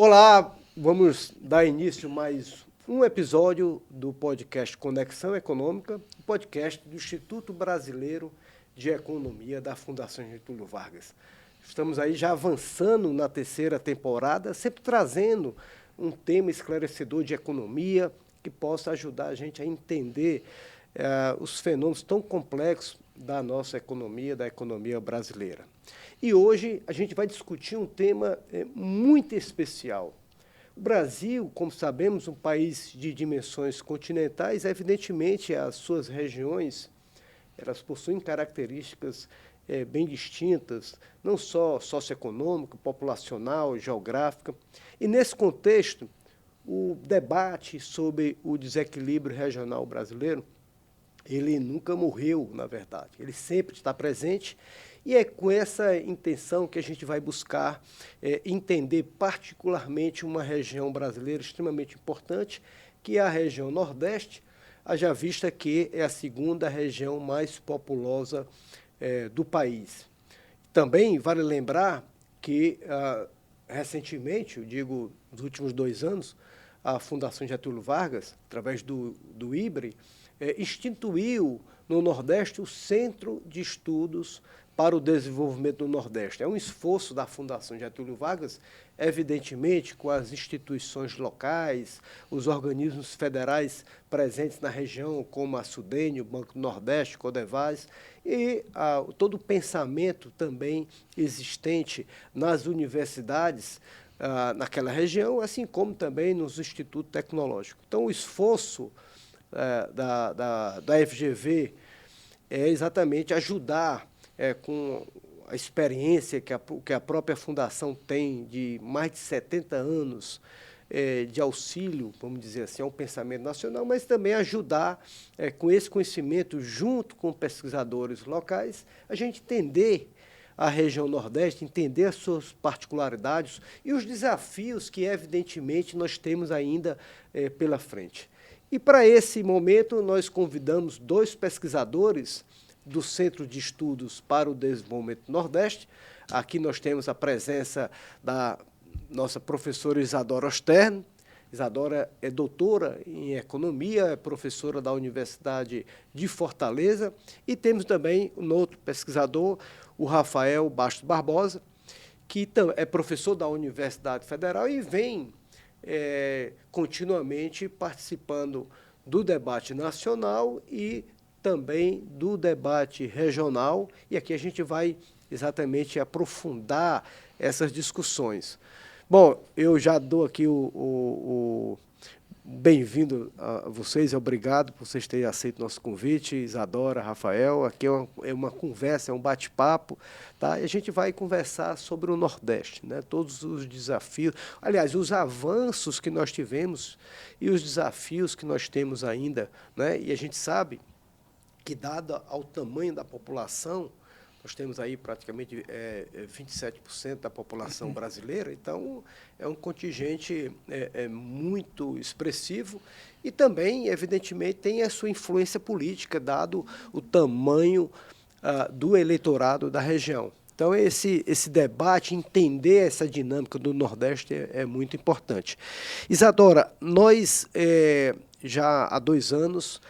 Olá, vamos dar início a mais um episódio do podcast Conexão Econômica, o podcast do Instituto Brasileiro de Economia da Fundação Getúlio Vargas. Estamos aí já avançando na terceira temporada, sempre trazendo um tema esclarecedor de economia que possa ajudar a gente a entender os fenômenos tão complexos da nossa economia, da economia brasileira. E hoje a gente vai discutir um tema muito especial. O Brasil, como sabemos, um país de dimensões continentais, evidentemente as suas regiões, elas possuem características bem distintas, não só socioeconômica, populacional, geográfica. E nesse contexto, o debate sobre o desequilíbrio regional brasileiro, ele nunca morreu, na verdade. Ele sempre está presente e é com essa intenção que a gente vai buscar entender particularmente uma região brasileira extremamente importante, que é a região Nordeste, haja vista que é a segunda região mais populosa do país. Também vale lembrar que, recentemente, eu digo nos últimos 2 anos, a Fundação Getúlio Vargas, através do IBRE, instituiu no Nordeste o Centro de Estudos para o Desenvolvimento do Nordeste. É um esforço da Fundação Getúlio Vargas, evidentemente, com as instituições locais, os organismos federais presentes na região, como a SUDENE, o Banco do Nordeste, Codevas, e todo o pensamento também existente nas universidades naquela região, assim como também nos institutos tecnológicos. Então, o esforço da FGV é exatamente ajudar com a experiência que a própria Fundação tem de mais de 70 anos de auxílio, vamos dizer assim, ao pensamento nacional, mas também ajudar com esse conhecimento, junto com pesquisadores locais, a gente entender a região Nordeste, entender as suas particularidades e os desafios que, evidentemente, nós temos ainda pela frente. E, para esse momento, nós convidamos 2 pesquisadores do Centro de Estudos para o Desenvolvimento do Nordeste. Aqui nós temos a presença da nossa professora Isadora Stern. Isadora é doutora em Economia, é professora da Universidade de Fortaleza. E temos também um outro pesquisador, o Rafael Bastos Barbosa, que é professor da Universidade Federal e vem continuamente participando do debate nacional e também do debate regional, e aqui a gente vai exatamente aprofundar essas discussões. Bom, eu já dou aqui o bem-vindo a vocês, obrigado por vocês terem aceito nosso convite, Isadora, Rafael. Aqui é uma conversa, é um bate-papo, tá? E a gente vai conversar sobre o Nordeste, né? Todos os desafios, aliás, os avanços que nós tivemos e os desafios que nós temos ainda, né? E a gente sabe que, dado ao tamanho da população, nós temos aí praticamente 27% da população brasileira, então é um contingente muito expressivo e também, evidentemente, tem a sua influência política, dado o tamanho do eleitorado da região. Então, esse debate, entender essa dinâmica do Nordeste é muito importante. Isadora, nós já há 2 anos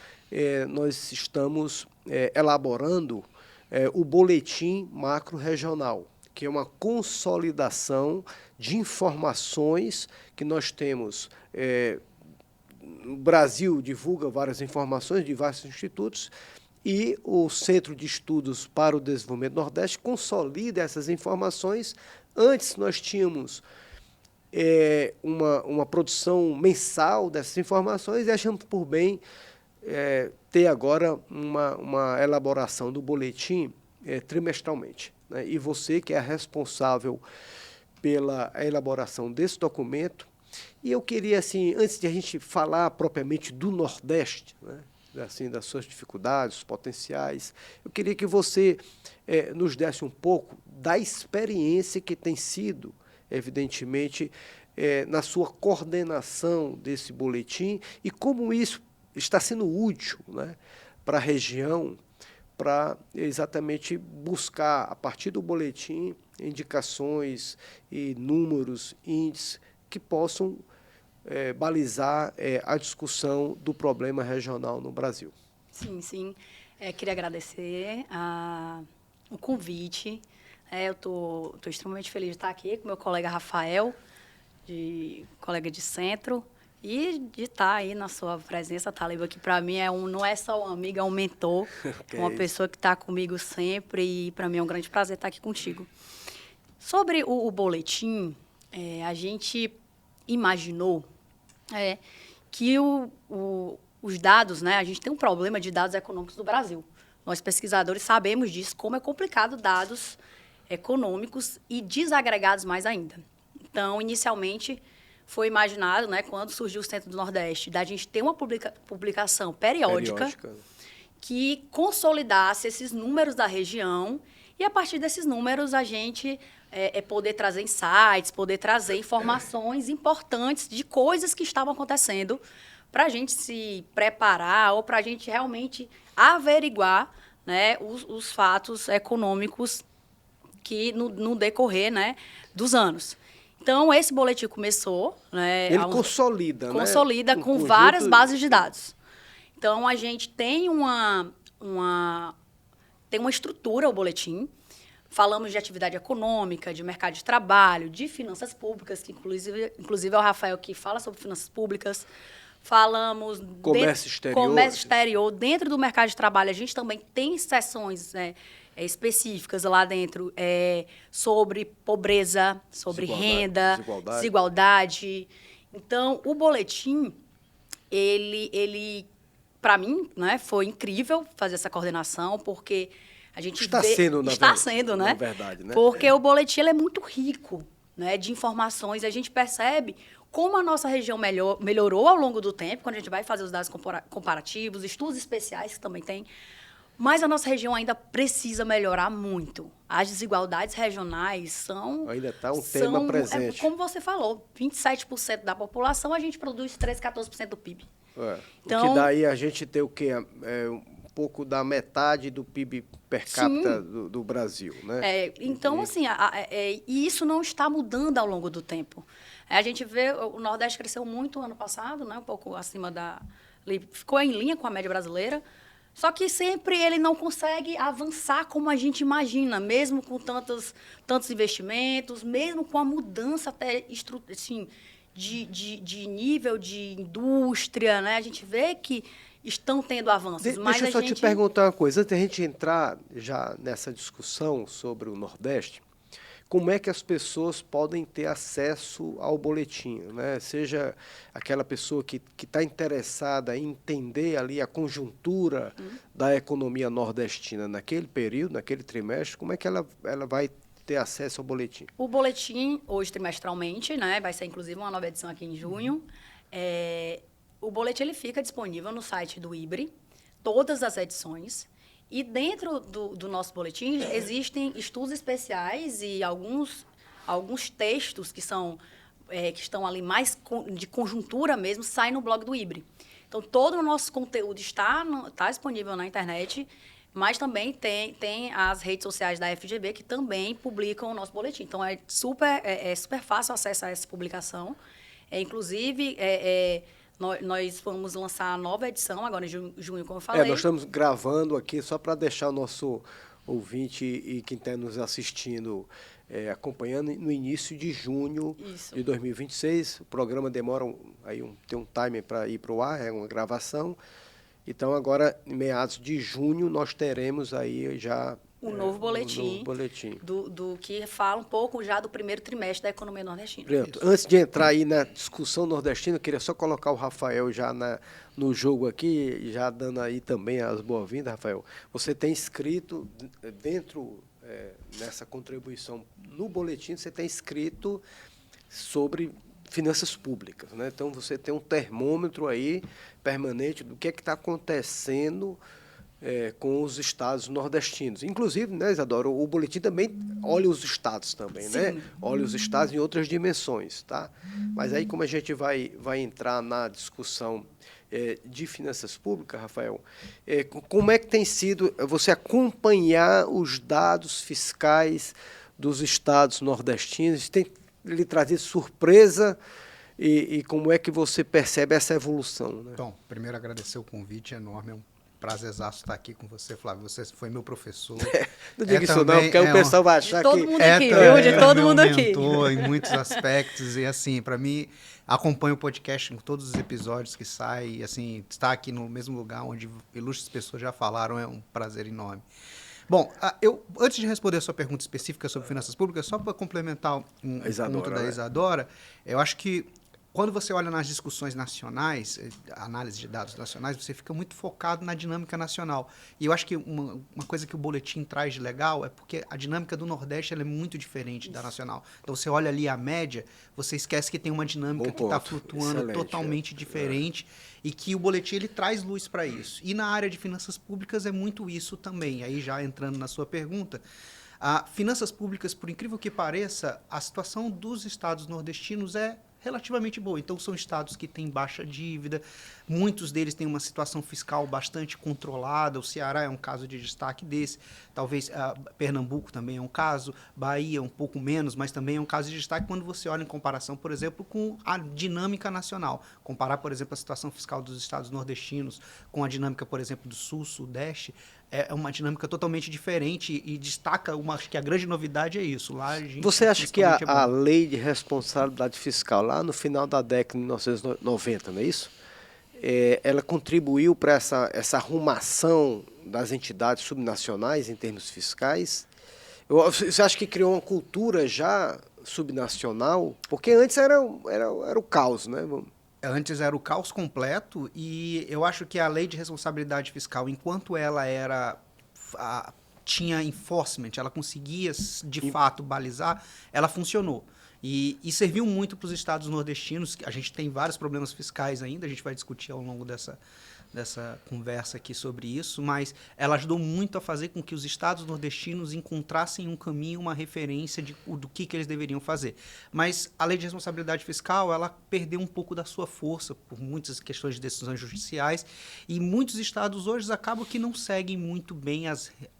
nós estamos elaborando o Boletim Macro-Regional, que é uma consolidação de informações que nós temos. O Brasil divulga várias informações de vários institutos e o Centro de Estudos para o Desenvolvimento do Nordeste consolida essas informações. Antes nós tínhamos uma produção mensal dessas informações e achamos por bem ter agora uma elaboração do boletim trimestralmente, né? E você, que é responsável pela elaboração desse documento, e eu queria, assim, antes de a gente falar propriamente do Nordeste, né, assim, das suas dificuldades, potenciais, eu queria que você nos desse um pouco da experiência que tem sido, evidentemente, na sua coordenação desse boletim e como isso está sendo útil, né, para a região, para exatamente buscar, a partir do boletim, indicações e números, índices que possam balizar a discussão do problema regional no Brasil. Sim, sim. Queria agradecer o convite. Eu estou extremamente feliz de estar aqui com meu colega Rafael, colega de centro, e de estar aí na sua presença, Taliba, que para mim não é só um amigo, é um mentor, uma pessoa que está comigo sempre, e para mim é um grande prazer estar aqui contigo. Sobre o boletim, a gente imaginou que os dados, né, a gente tem um problema de dados econômicos do Brasil. Nós, pesquisadores, sabemos disso, como é complicado dados econômicos e desagregados mais ainda. Então, inicialmente, foi imaginado, né, quando surgiu o Centro do Nordeste, da gente ter uma publicação periódica que consolidasse esses números da região e, a partir desses números, a gente poder trazer insights, poder trazer informações importantes de coisas que estavam acontecendo para a gente se preparar ou para a gente realmente averiguar, né, os fatos econômicos que no decorrer, né, dos anos. Então, esse boletim começou... né, ele consolida, né, com várias bases de dados. Então, a gente tem uma estrutura, o boletim. Falamos de atividade econômica, de mercado de trabalho, de finanças públicas, que inclusive é o Rafael que fala sobre finanças públicas. Falamos... Comércio exterior. Dentro do mercado de trabalho, a gente também tem seções, né, específicas lá dentro sobre pobreza, sobre renda, desigualdade. Então, o boletim, ele para mim, né, foi incrível fazer essa coordenação, porque a gente está sendo, né? Na verdade, né? Porque o boletim ele é muito rico, né, de informações. A gente percebe como a nossa região melhorou ao longo do tempo, quando a gente vai fazer os dados comparativos, estudos especiais que também tem. Mas a nossa região ainda precisa melhorar muito. As desigualdades regionais são... Ainda está um tema presente. Como você falou, 27% da população, a gente produz 13%, 14% do PIB. Então, o que daí a gente tem o quê? Um pouco da metade do PIB per capita do Brasil, né? Então, assim, e isso não está mudando ao longo do tempo. A gente vê, o Nordeste cresceu muito ano passado, né? Um pouco acima ficou em linha com a média brasileira. Só que sempre ele não consegue avançar como a gente imagina, mesmo com tantos investimentos, mesmo com a mudança até assim, de nível de indústria, né? A gente vê que estão tendo avanços. Deixa eu só te perguntar uma coisa, antes de a gente entrar já nessa discussão sobre o Nordeste, como é que as pessoas podem ter acesso ao boletim, né? Seja aquela pessoa que está interessada em entender ali a conjuntura da economia nordestina naquele período, naquele trimestre, como é que ela vai ter acesso ao boletim? O boletim, hoje trimestralmente, né, vai ser inclusive uma nova edição aqui em junho. O boletim ele fica disponível no site do IBRE, todas as edições. E dentro do nosso boletim existem estudos especiais e alguns textos que estão ali mais de conjuntura mesmo, saem no blog do IBRE. Então, todo o nosso conteúdo está disponível na internet, mas também tem as redes sociais da FGV que também publicam o nosso boletim. Então, é super fácil acessar essa publicação. Inclusive... Nós vamos lançar a nova edição agora em junho, como eu falei. Nós estamos gravando aqui só para deixar o nosso ouvinte e quem está nos assistindo acompanhando no início de junho de 2026. O programa demora tem um timer para ir para o ar, é uma gravação. Então, agora, em meados de junho, nós teremos aí já... Um novo boletim, do que fala um pouco já do primeiro trimestre da economia nordestina. Antes de entrar aí na discussão nordestina, eu queria só colocar o Rafael já no jogo aqui, já dando aí também as boas-vindas, Rafael. Você tem escrito dentro, nessa contribuição no boletim, você tem escrito sobre finanças públicas, né? Então, você tem um termômetro aí permanente do que está acontecendo com os estados nordestinos. Inclusive, né, Isadora, o boletim também olha os estados também, né? Olha os estados em outras dimensões, tá? Mas aí, como a gente vai entrar na discussão de finanças públicas, Rafael, como é que tem sido você acompanhar os dados fiscais dos estados nordestinos? lhe trazido surpresa e como é que você percebe essa evolução? Né? Então, primeiro agradecer o convite enorme, é um prazerzaço estar aqui com você, Flávio. Você foi meu professor. Não diga isso não, porque o pessoal vai achar de todo que... mundo aqui, viu? De todo mundo aqui. Mentor em muitos aspectos e assim, para mim, acompanho o podcast com todos os episódios que saem, assim, estar aqui no mesmo lugar onde ilustres pessoas já falaram é um prazer enorme. Bom, antes de responder a sua pergunta específica sobre finanças públicas, só para complementar um ponto da Isadora, eu acho que quando você olha nas discussões nacionais, análise de dados nacionais, você fica muito focado na dinâmica nacional. E eu acho que uma coisa que o boletim traz de legal é porque a dinâmica do Nordeste ela é muito diferente da nacional. Então, você olha ali a média, você esquece que tem uma dinâmica que está flutuando totalmente diferente e que o boletim ele traz luz para isso. E na área de finanças públicas é muito isso também. Aí, já entrando na sua pergunta, finanças públicas, por incrível que pareça, a situação dos estados nordestinos é relativamente boa. Então, são estados que têm baixa dívida, muitos deles têm uma situação fiscal bastante controlada, o Ceará é um caso de destaque desse, talvez Pernambuco também é um caso, Bahia um pouco menos, mas também é um caso de destaque quando você olha em comparação, por exemplo, com a dinâmica nacional. Comparar, por exemplo, a situação fiscal dos estados nordestinos com a dinâmica, por exemplo, do Sul, Sudeste, é uma dinâmica totalmente diferente e destaca, acho que a grande novidade é isso. Lá a gente, você acha que a lei de responsabilidade fiscal, lá no final da década de 1990, não é isso? Ela contribuiu para essa arrumação das entidades subnacionais em termos fiscais? Você acha que criou uma cultura já subnacional? Porque antes era o caos, né? Antes era o caos completo e eu acho que a lei de responsabilidade fiscal, enquanto ela tinha enforcement, ela conseguia de fato balizar, ela funcionou. E serviu muito para os estados nordestinos. A gente tem vários problemas fiscais ainda, a gente vai discutir ao longo dessa conversa aqui sobre isso, mas ela ajudou muito a fazer com que os estados nordestinos encontrassem um caminho, uma referência do que eles deveriam fazer. Mas a lei de responsabilidade fiscal, ela perdeu um pouco da sua força por muitas questões de decisões judiciais e muitos estados hoje acabam que não seguem muito bem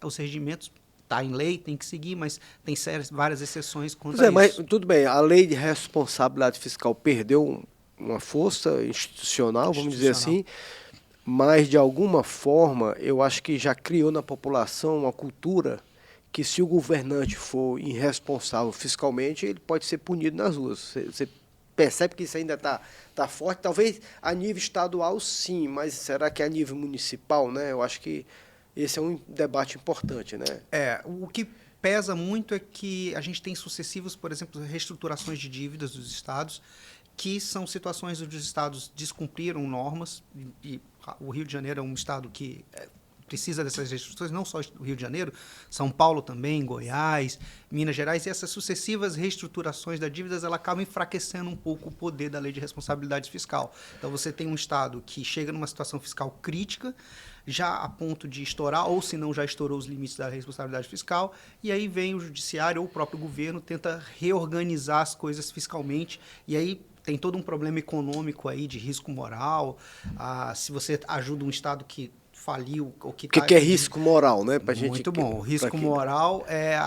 os regimentos. Está em lei, tem que seguir, mas tem várias exceções quanto a isso. Mas tudo bem, a lei de responsabilidade fiscal perdeu uma força institucional, vamos dizer assim, mas de alguma forma eu acho que já criou na população uma cultura que se o governante for irresponsável fiscalmente, ele pode ser punido nas ruas. Você percebe que isso ainda está forte, talvez a nível estadual sim, mas será que a nível municipal, né? Eu acho que esse é um debate importante, né? O que pesa muito é que a gente tem sucessivos, por exemplo, reestruturações de dívidas dos estados, que são situações onde os estados descumpriram normas, e o Rio de Janeiro é um estado que precisa dessas reestruturações, não só o Rio de Janeiro, São Paulo também, Goiás, Minas Gerais, e essas sucessivas reestruturações da dívidas, ela acaba enfraquecendo um pouco o poder da lei de responsabilidade fiscal. Então, você tem um estado que chega numa situação fiscal crítica, já a ponto de estourar, ou se não já estourou os limites da responsabilidade fiscal, e aí vem o judiciário ou o próprio governo, tenta reorganizar as coisas fiscalmente, e aí tem todo um problema econômico aí de risco moral. Se você ajuda um estado que faliu... O que é risco moral, né? Pra Muito bom. O risco moral é...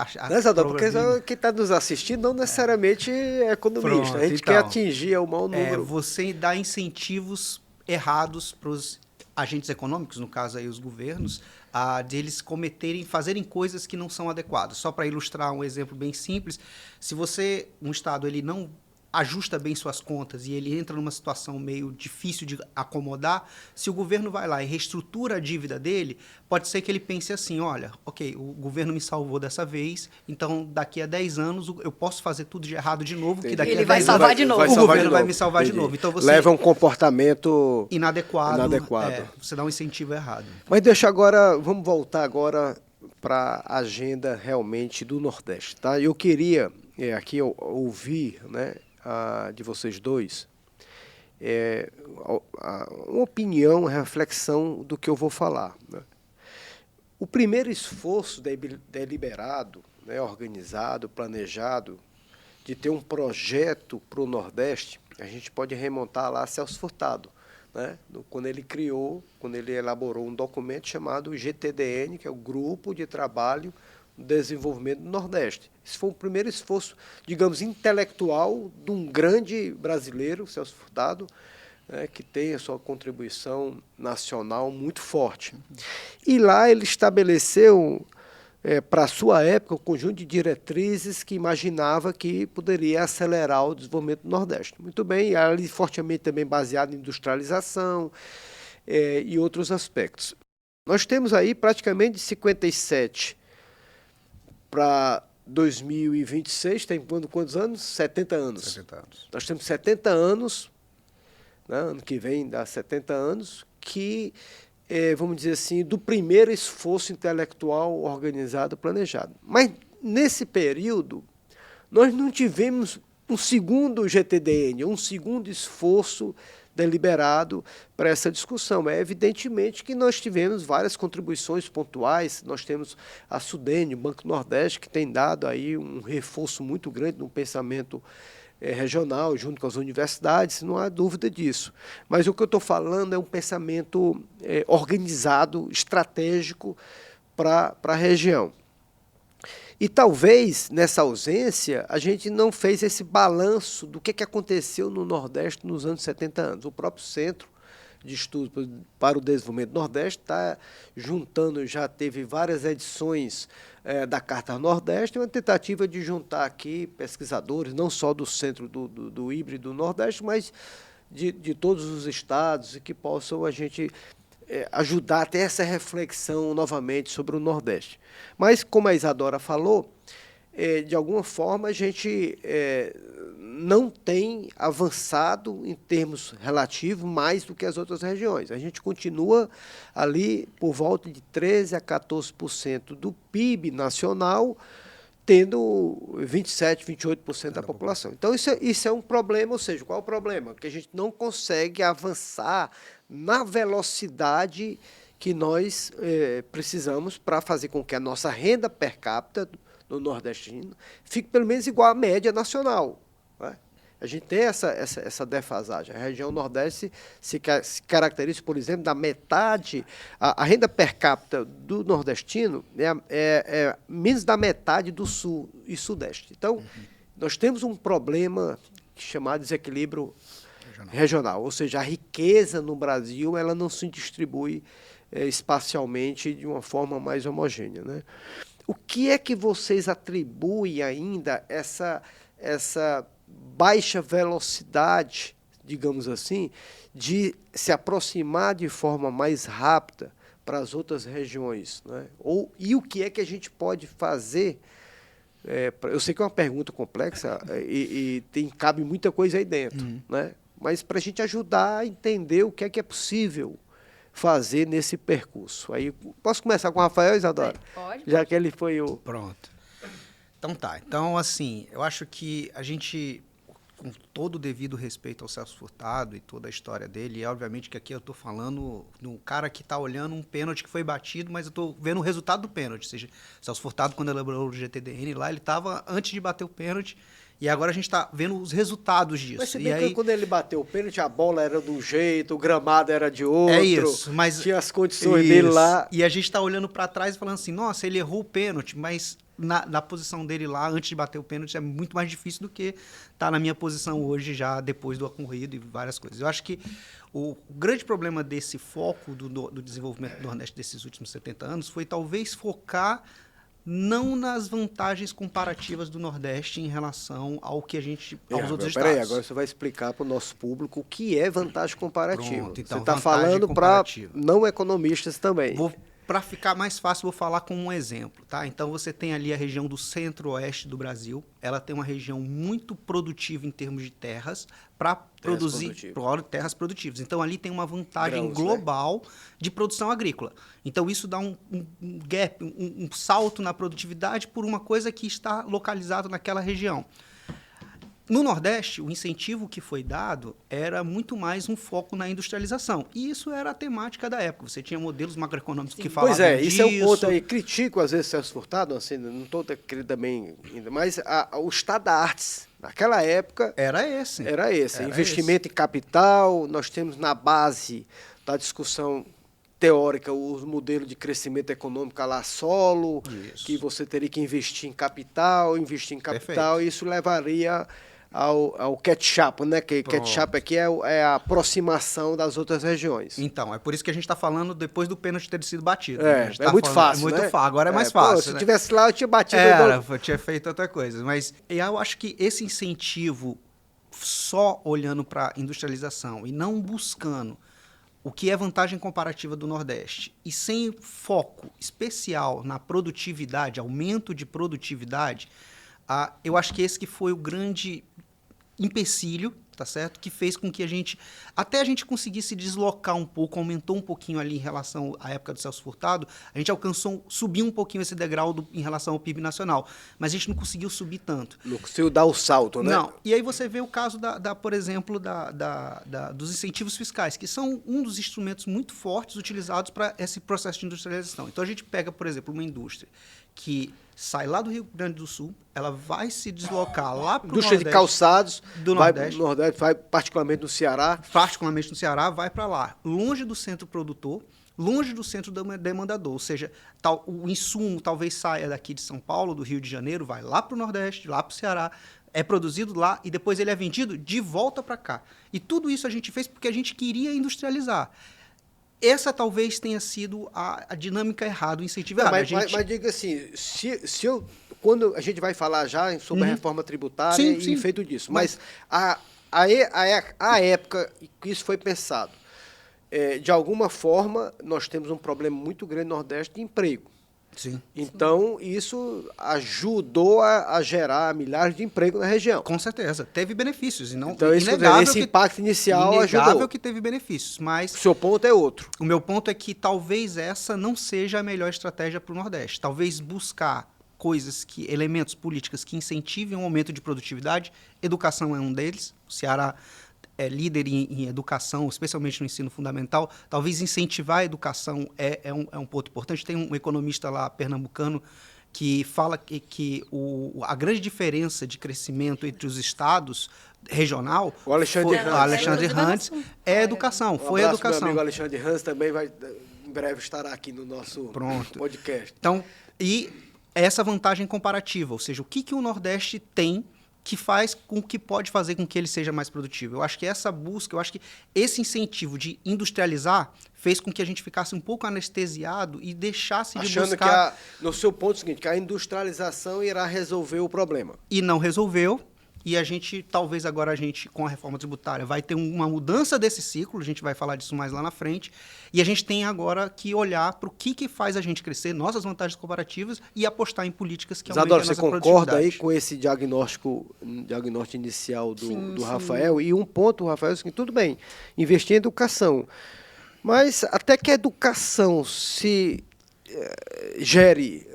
Porque quem está nos assistindo não necessariamente é economista. A gente quer atingir o maior número. Você dá incentivos errados para os agentes econômicos, no caso aí os governos, deles fazerem coisas que não são adequadas. Só para ilustrar um exemplo bem simples, se um estado ele não ajusta bem suas contas e ele entra numa situação meio difícil de acomodar, se o governo vai lá e reestrutura a dívida dele, pode ser que ele pense assim, olha, ok, o governo me salvou dessa vez, então daqui a 10 anos eu posso fazer tudo de errado de novo, que daqui a 10 anos o governo vai me salvar de novo. Então você leva um comportamento inadequado. Você dá um incentivo errado. Mas vamos voltar agora para a agenda realmente do Nordeste, tá? Eu queria aqui ouvir, né, de vocês dois, uma opinião, uma reflexão do que eu vou falar, né? O primeiro esforço deliberado, né, organizado, planejado, de ter um projeto para o Nordeste, a gente pode remontar lá a Celso Furtado, né? Quando ele elaborou um documento chamado GTDN, que é o Grupo de Trabalho desenvolvimento do Nordeste. Esse foi o primeiro esforço, digamos, intelectual de um grande brasileiro, Celso Furtado, que tem a sua contribuição nacional muito forte. E lá ele estabeleceu, para a sua época, um conjunto de diretrizes que imaginava que poderia acelerar o desenvolvimento do Nordeste. Muito bem, ali fortemente também baseado em industrialização e outros aspectos. Nós temos aí praticamente de 57 para 2026, tem quantos anos? 70 anos. 70 anos. Nós temos 70 anos, né, ano que vem dá 70 anos, que, vamos dizer assim, do primeiro esforço intelectual organizado, planejado. Mas, nesse período, nós não tivemos um segundo GTDN, um segundo esforço deliberado para essa discussão. É evidentemente que nós tivemos várias contribuições pontuais, nós temos a Sudene, o Banco Nordeste, que tem dado aí um reforço muito grande no pensamento regional, junto com as universidades, não há dúvida disso. Mas o que eu estou falando é um pensamento organizado, estratégico para a região. E talvez, nessa ausência, a gente não fez esse balanço do que aconteceu no Nordeste nos anos 70 anos. O próprio Centro de Estudos para o Desenvolvimento do Nordeste está juntando, já teve várias edições da Carta Nordeste, uma tentativa de juntar aqui pesquisadores, não só do Centro do Híbrido do Nordeste, mas de todos os estados, e que possam a gente ajudar a ter essa reflexão novamente sobre o Nordeste. Mas, como a Isadora falou, de alguma forma a gente não tem avançado em termos relativos mais do que as outras regiões. A gente continua ali por volta de 13% a 14% do PIB nacional, tendo 27%, 28% da população. Então, isso é um problema, ou seja, qual é o problema? Que a gente não consegue avançar na velocidade que nós precisamos para fazer com que a nossa renda per capita do nordestino fique pelo menos igual à média nacional. Né? A gente tem essa defasagem. A região Nordeste se caracteriza, por exemplo, da metade, a renda per capita do nordestino é menos da metade do Sul e Sudeste. Então, nós temos um problema chamado desequilíbrio regional, ou seja, a riqueza no Brasil ela não se distribui espacialmente de uma forma mais homogênea. Né? O que é que vocês atribuem ainda essa baixa velocidade, digamos assim, de se aproximar de forma mais rápida para as outras regiões? Né? E o que é que a gente pode fazer? Eu sei que é uma pergunta complexa e cabe muita coisa aí dentro, né? Mas para a gente ajudar a entender o que é possível fazer nesse percurso. Aí, posso começar com o Rafael, Isadora? Pode. Já que ele foi o... Pronto. Então tá. Então, assim, eu acho que a gente, com todo o devido respeito ao Celso Furtado e toda a história dele, e obviamente que aqui eu estou falando de um cara que está olhando um pênalti que foi batido, mas eu estou vendo o resultado do pênalti. Ou seja, Celso Furtado, quando elaborou o GTDN lá, ele estava antes de bater o pênalti, e agora a gente está vendo os resultados disso. Mas se bem que quando ele bateu o pênalti, a bola era de um jeito, o gramado era de outro. É isso, mas... Tinha as condições dele lá. E a gente está olhando para trás e falando assim, nossa, ele errou o pênalti, mas na posição dele lá, antes de bater o pênalti, é muito mais difícil do que tá na minha posição hoje, já depois do ocorrido e várias coisas. Eu acho que o grande problema desse foco do desenvolvimento do Nordeste desses últimos 70 anos foi talvez focar não nas vantagens comparativas do Nordeste em relação ao que a gente aos outros estados. Peraí, agora você vai explicar para o nosso público o que é vantagem comparativa. Pronto, então, você está falando para não economistas também. Para ficar mais fácil, vou falar com um exemplo. Tá? Então, você tem ali a região do centro-oeste do Brasil. Ela tem uma região muito produtiva em termos de terras para produzir terras produtivas. Então, ali tem uma vantagem global de produção agrícola. Então, isso dá um gap, um salto na produtividade por uma coisa que está localizada naquela região. No Nordeste, o incentivo que foi dado era muito mais um foco na industrialização. E isso era a temática da época. Você tinha modelos macroeconômicos que falavam disso. Pois é, isso é um ponto aí. Critico, às vezes, Celso Furtado, assim, não estou querendo também ainda, mas o estado da artes, naquela época... Era esse. Investimento em capital, nós temos na base da discussão teórica, os modelos de crescimento econômico lá solo, Isso. que você teria que investir em capital, Perfeito. e isso levaria ao catch-up, né? Que Pronto. catch-up aqui é a aproximação das outras regiões. Então, é por isso que a gente está falando depois do pênalti ter sido batido. É, A gente é tá muito falando- fácil, É muito né? fácil, agora é mais Pô, fácil. se eu né? tivesse lá, eu tinha batido. Eu tinha feito outra coisa. Mas eu acho que esse incentivo só olhando para industrialização e não buscando o que é vantagem comparativa do Nordeste e sem foco especial na produtividade, aumento de produtividade, eu acho que esse que foi o grande empecilho, tá certo? Que fez com que até a gente conseguisse deslocar um pouco, aumentou um pouquinho ali em relação à época do Celso Furtado, a gente alcançou, subiu um pouquinho esse degrau em relação ao PIB nacional, mas a gente não conseguiu subir tanto. Não conseguiu dar o salto, né? Não. E aí você vê o caso, por exemplo, dos incentivos fiscais, que são um dos instrumentos muito fortes utilizados para esse processo de industrialização. Então, a gente pega, por exemplo, uma indústria que sai lá do Rio Grande do Sul, ela vai se deslocar lá para o Indústria Nordeste. de calçados, do vai Nordeste. no Nordeste, vai particularmente no Ceará. Particularmente no Ceará, vai para lá, longe do centro produtor, longe do centro demandador. Ou seja, o insumo talvez saia daqui de São Paulo, do Rio de Janeiro, vai lá para o Nordeste, lá para o Ceará, é produzido lá e depois ele é vendido de volta para cá. E tudo isso a gente fez porque a gente queria industrializar. Essa talvez tenha sido a dinâmica errada, o incentivo errado. Mas diga assim, quando a gente vai falar já sobre a reforma tributária Sim. feito disso, mas a época que isso foi pensado, de alguma forma, nós temos um problema muito grande no Nordeste de emprego. Sim. Então, isso ajudou a gerar milhares de empregos na região. Com certeza. Teve benefícios. E não, Então, esse impacto inicial inegável ajudou. que teve benefícios. Mas O seu ponto é outro. o meu ponto é que talvez essa não seja a melhor estratégia para o Nordeste. Talvez buscar elementos políticos que incentivem um aumento de produtividade. Educação é um deles. O Ceará é líder em educação, especialmente no ensino fundamental. Talvez incentivar a educação é um ponto importante. Tem um economista lá, pernambucano, que fala que a grande diferença de crescimento entre os estados regional, O Alexandre Randes, é a educação. Foi a educação. Meu amigo Alexandre Hans também em breve estará aqui no nosso podcast. Então, e essa vantagem comparativa, ou seja, o que o Nordeste tem que faz com que pode fazer com que ele seja mais produtivo. Eu acho que essa busca, eu acho que esse incentivo de industrializar fez com que a gente ficasse um pouco anestesiado e deixasse de Achando buscar... no seu ponto seguinte, que a industrialização irá resolver o problema. E não resolveu. E talvez agora com a reforma tributária, vai ter uma mudança desse ciclo, a gente vai falar disso mais lá na frente, e a gente tem agora que olhar para o que faz a gente crescer, nossas vantagens comparativas, e apostar em políticas que aumentem a nossa produtividade. Você concorda aí com esse diagnóstico inicial do Rafael? E um ponto, Rafael, é o seguinte, tudo bem, investir em educação, mas até que a educação se gere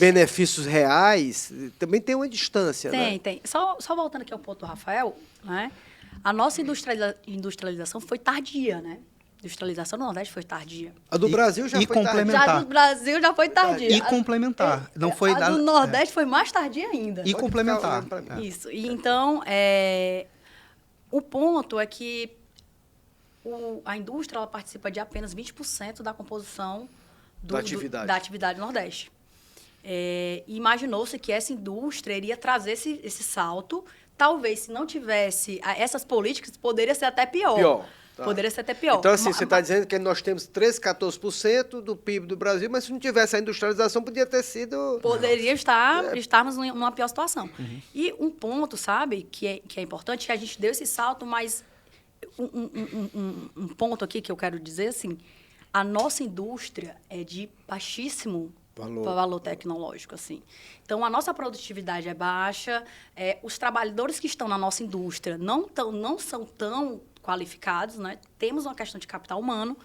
benefícios reais, também tem uma distância, né? Tem. Só voltando aqui ao ponto do Rafael, né? A nossa industrialização foi tardia, né? A industrialização do Nordeste foi tardia. A do Brasil já foi complementar. Já do Brasil já foi tardia. E complementar. Não foi a do Nordeste foi mais tardia ainda. E complementar. Isso. E então, o ponto é que a indústria ela participa de apenas 20% da composição da atividade do Nordeste. Imaginou-se que essa indústria iria trazer esse salto. Talvez, se não tivesse essas políticas, poderia ser até pior. Tá. Poderia ser até pior. Então, assim, você está dizendo que nós temos 13%, 14% do PIB do Brasil, mas se não tivesse a industrialização, podia ter sido... Poderia estarmos numa pior situação. Uhum. E um ponto, sabe, que é importante, que a gente deu esse salto, mas um ponto aqui que eu quero dizer, assim, a nossa indústria é de baixíssimo valor tecnológico, assim. Então, a nossa produtividade é baixa, os trabalhadores que estão na nossa indústria não são tão qualificados, né? Temos uma questão de capital humano.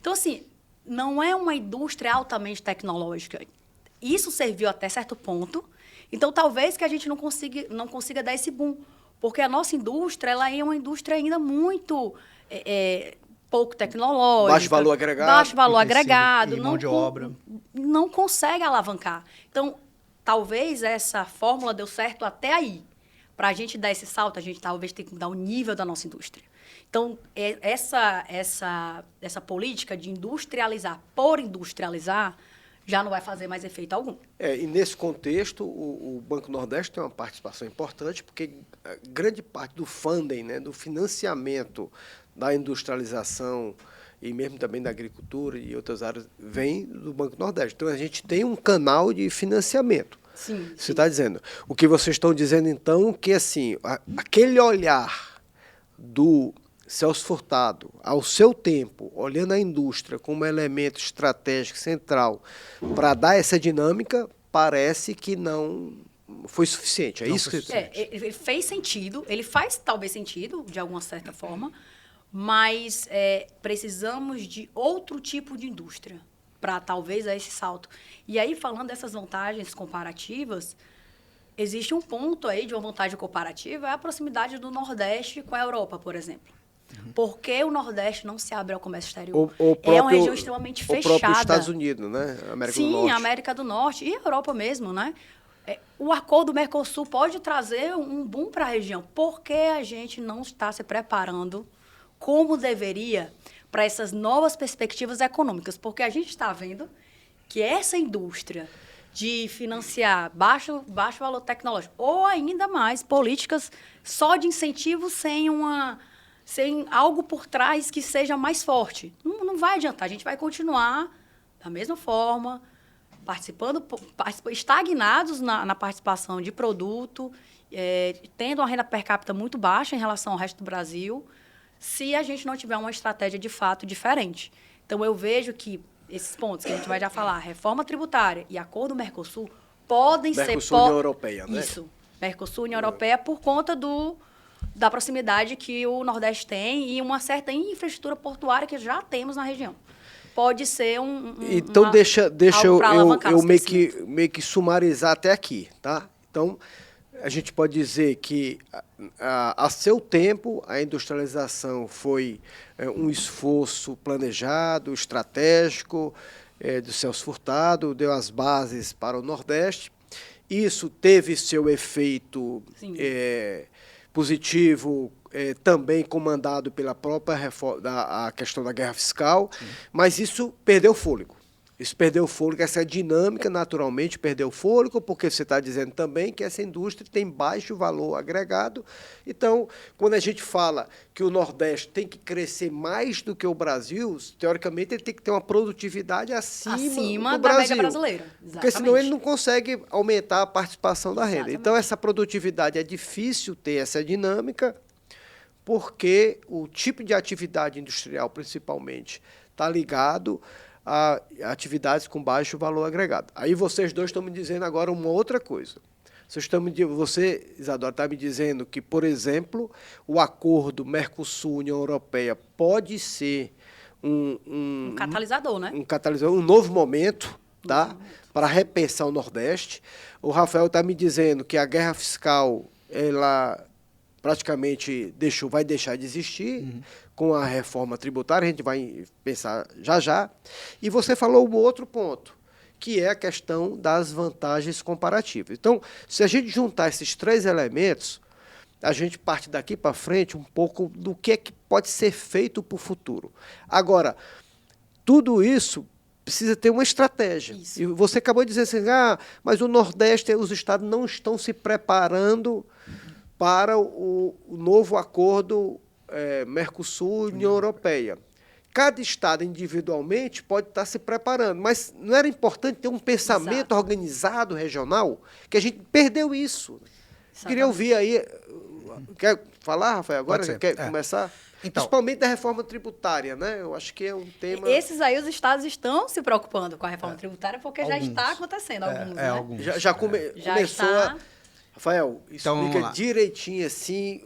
Então, assim, não é uma indústria altamente tecnológica. Isso serviu até certo ponto. Então, talvez que a gente não consiga dar esse boom, porque a nossa indústria ela é uma indústria ainda muito pouco tecnológica. Baixo valor agregado. E mão de obra. Não consegue alavancar. Então, talvez essa fórmula deu certo até aí. para a gente dar esse salto, a gente talvez tenha que mudar o nível da nossa indústria. Então, essa política de industrializar por industrializar já não vai fazer mais efeito algum. E nesse contexto, o Banco Nordeste tem uma participação importante, porque grande parte do funding, né, do financiamento da industrialização e mesmo também da agricultura e outras áreas, vem do Banco Nordeste. Então, a gente tem um canal de financiamento. Sim. Você está dizendo. O que vocês estão dizendo, então, que assim, aquele olhar do Celso Furtado, ao seu tempo, olhando a indústria como elemento estratégico central para dar essa dinâmica, parece que não foi suficiente. É isso que ele fez sentido, ele faz talvez sentido, de alguma certa forma, mas precisamos de outro tipo de indústria para talvez dar esse salto. E aí, falando dessas vantagens comparativas, existe um ponto aí de uma vantagem comparativa, é a proximidade do Nordeste com a Europa, por exemplo. Por que o Nordeste não se abre ao comércio exterior? É uma região extremamente fechada. O próprio Estados Unidos, né? América do Norte. Sim, a América do Norte e a Europa mesmo, né? O acordo do Mercosul pode trazer um boom para a região. Por que a gente não está se preparando como deveria para essas novas perspectivas econômicas? Porque a gente está vendo que essa indústria de financiar baixo valor tecnológico ou ainda mais políticas só de incentivo sem algo por trás que seja mais forte. Não vai adiantar, a gente vai continuar da mesma forma, estagnados na participação de produto, tendo uma renda per capita muito baixa em relação ao resto do Brasil, se a gente não tiver uma estratégia de fato diferente. Então, eu vejo que esses pontos que a gente vai já falar, reforma tributária e acordo Mercosul, podem ser... Mercosul União Europeia, né? Isso, Mercosul União Europeia, por conta da proximidade que o Nordeste tem e uma certa infraestrutura portuária que já temos na região. Pode ser Então, deixa eu meio que sumarizar até aqui, tá? Então, a gente pode dizer que, a seu tempo, a industrialização foi um esforço planejado, estratégico, do Celso Furtado, deu as bases para o Nordeste. Isso teve seu efeito positivo, também comandado pela própria a questão da guerra fiscal, mas isso perdeu fôlego. Isso perdeu fôlego, essa dinâmica naturalmente perdeu fôlego, porque você está dizendo também que essa indústria tem baixo valor agregado. Então, quando a gente fala que o Nordeste tem que crescer mais do que o Brasil, teoricamente ele tem que ter uma produtividade acima do da Brasil, média brasileira. Exatamente. Porque senão ele não consegue aumentar a participação da renda. Exatamente. Então, essa produtividade é difícil ter essa dinâmica, porque o tipo de atividade industrial, principalmente, está ligado a atividades com baixo valor agregado. Aí vocês dois estão me dizendo agora uma outra coisa. Você, Isadora, está me dizendo que, por exemplo, o acordo Mercosul-União Europeia pode ser um catalisador, né? Um catalisador, um novo momento, tá? Para repensar o Nordeste. O Rafael está me dizendo que a guerra fiscal, ela praticamente vai deixar de existir com a reforma tributária, a gente vai pensar já. E você falou um outro ponto, que é a questão das vantagens comparativas. Então, se a gente juntar esses três elementos, a gente parte daqui para frente um pouco do que é que pode ser feito para o futuro. Agora, tudo isso precisa ter uma estratégia. Isso. E você acabou de dizer assim, mas o Nordeste, os estados não estão se preparando para o novo acordo Mercosul-União Europeia. Cada estado individualmente pode estar se preparando, mas não era importante ter um pensamento organizado regional? Que a gente perdeu isso. Exatamente. Queria ouvir aí. Quer falar, Rafael, agora? Quer começar? Então, principalmente da reforma tributária, né? Eu acho que é um tema... Esses aí, os estados estão se preocupando com a reforma tributária, porque já está acontecendo alguns, né? Alguns. Já começou Rafael, explica direitinho assim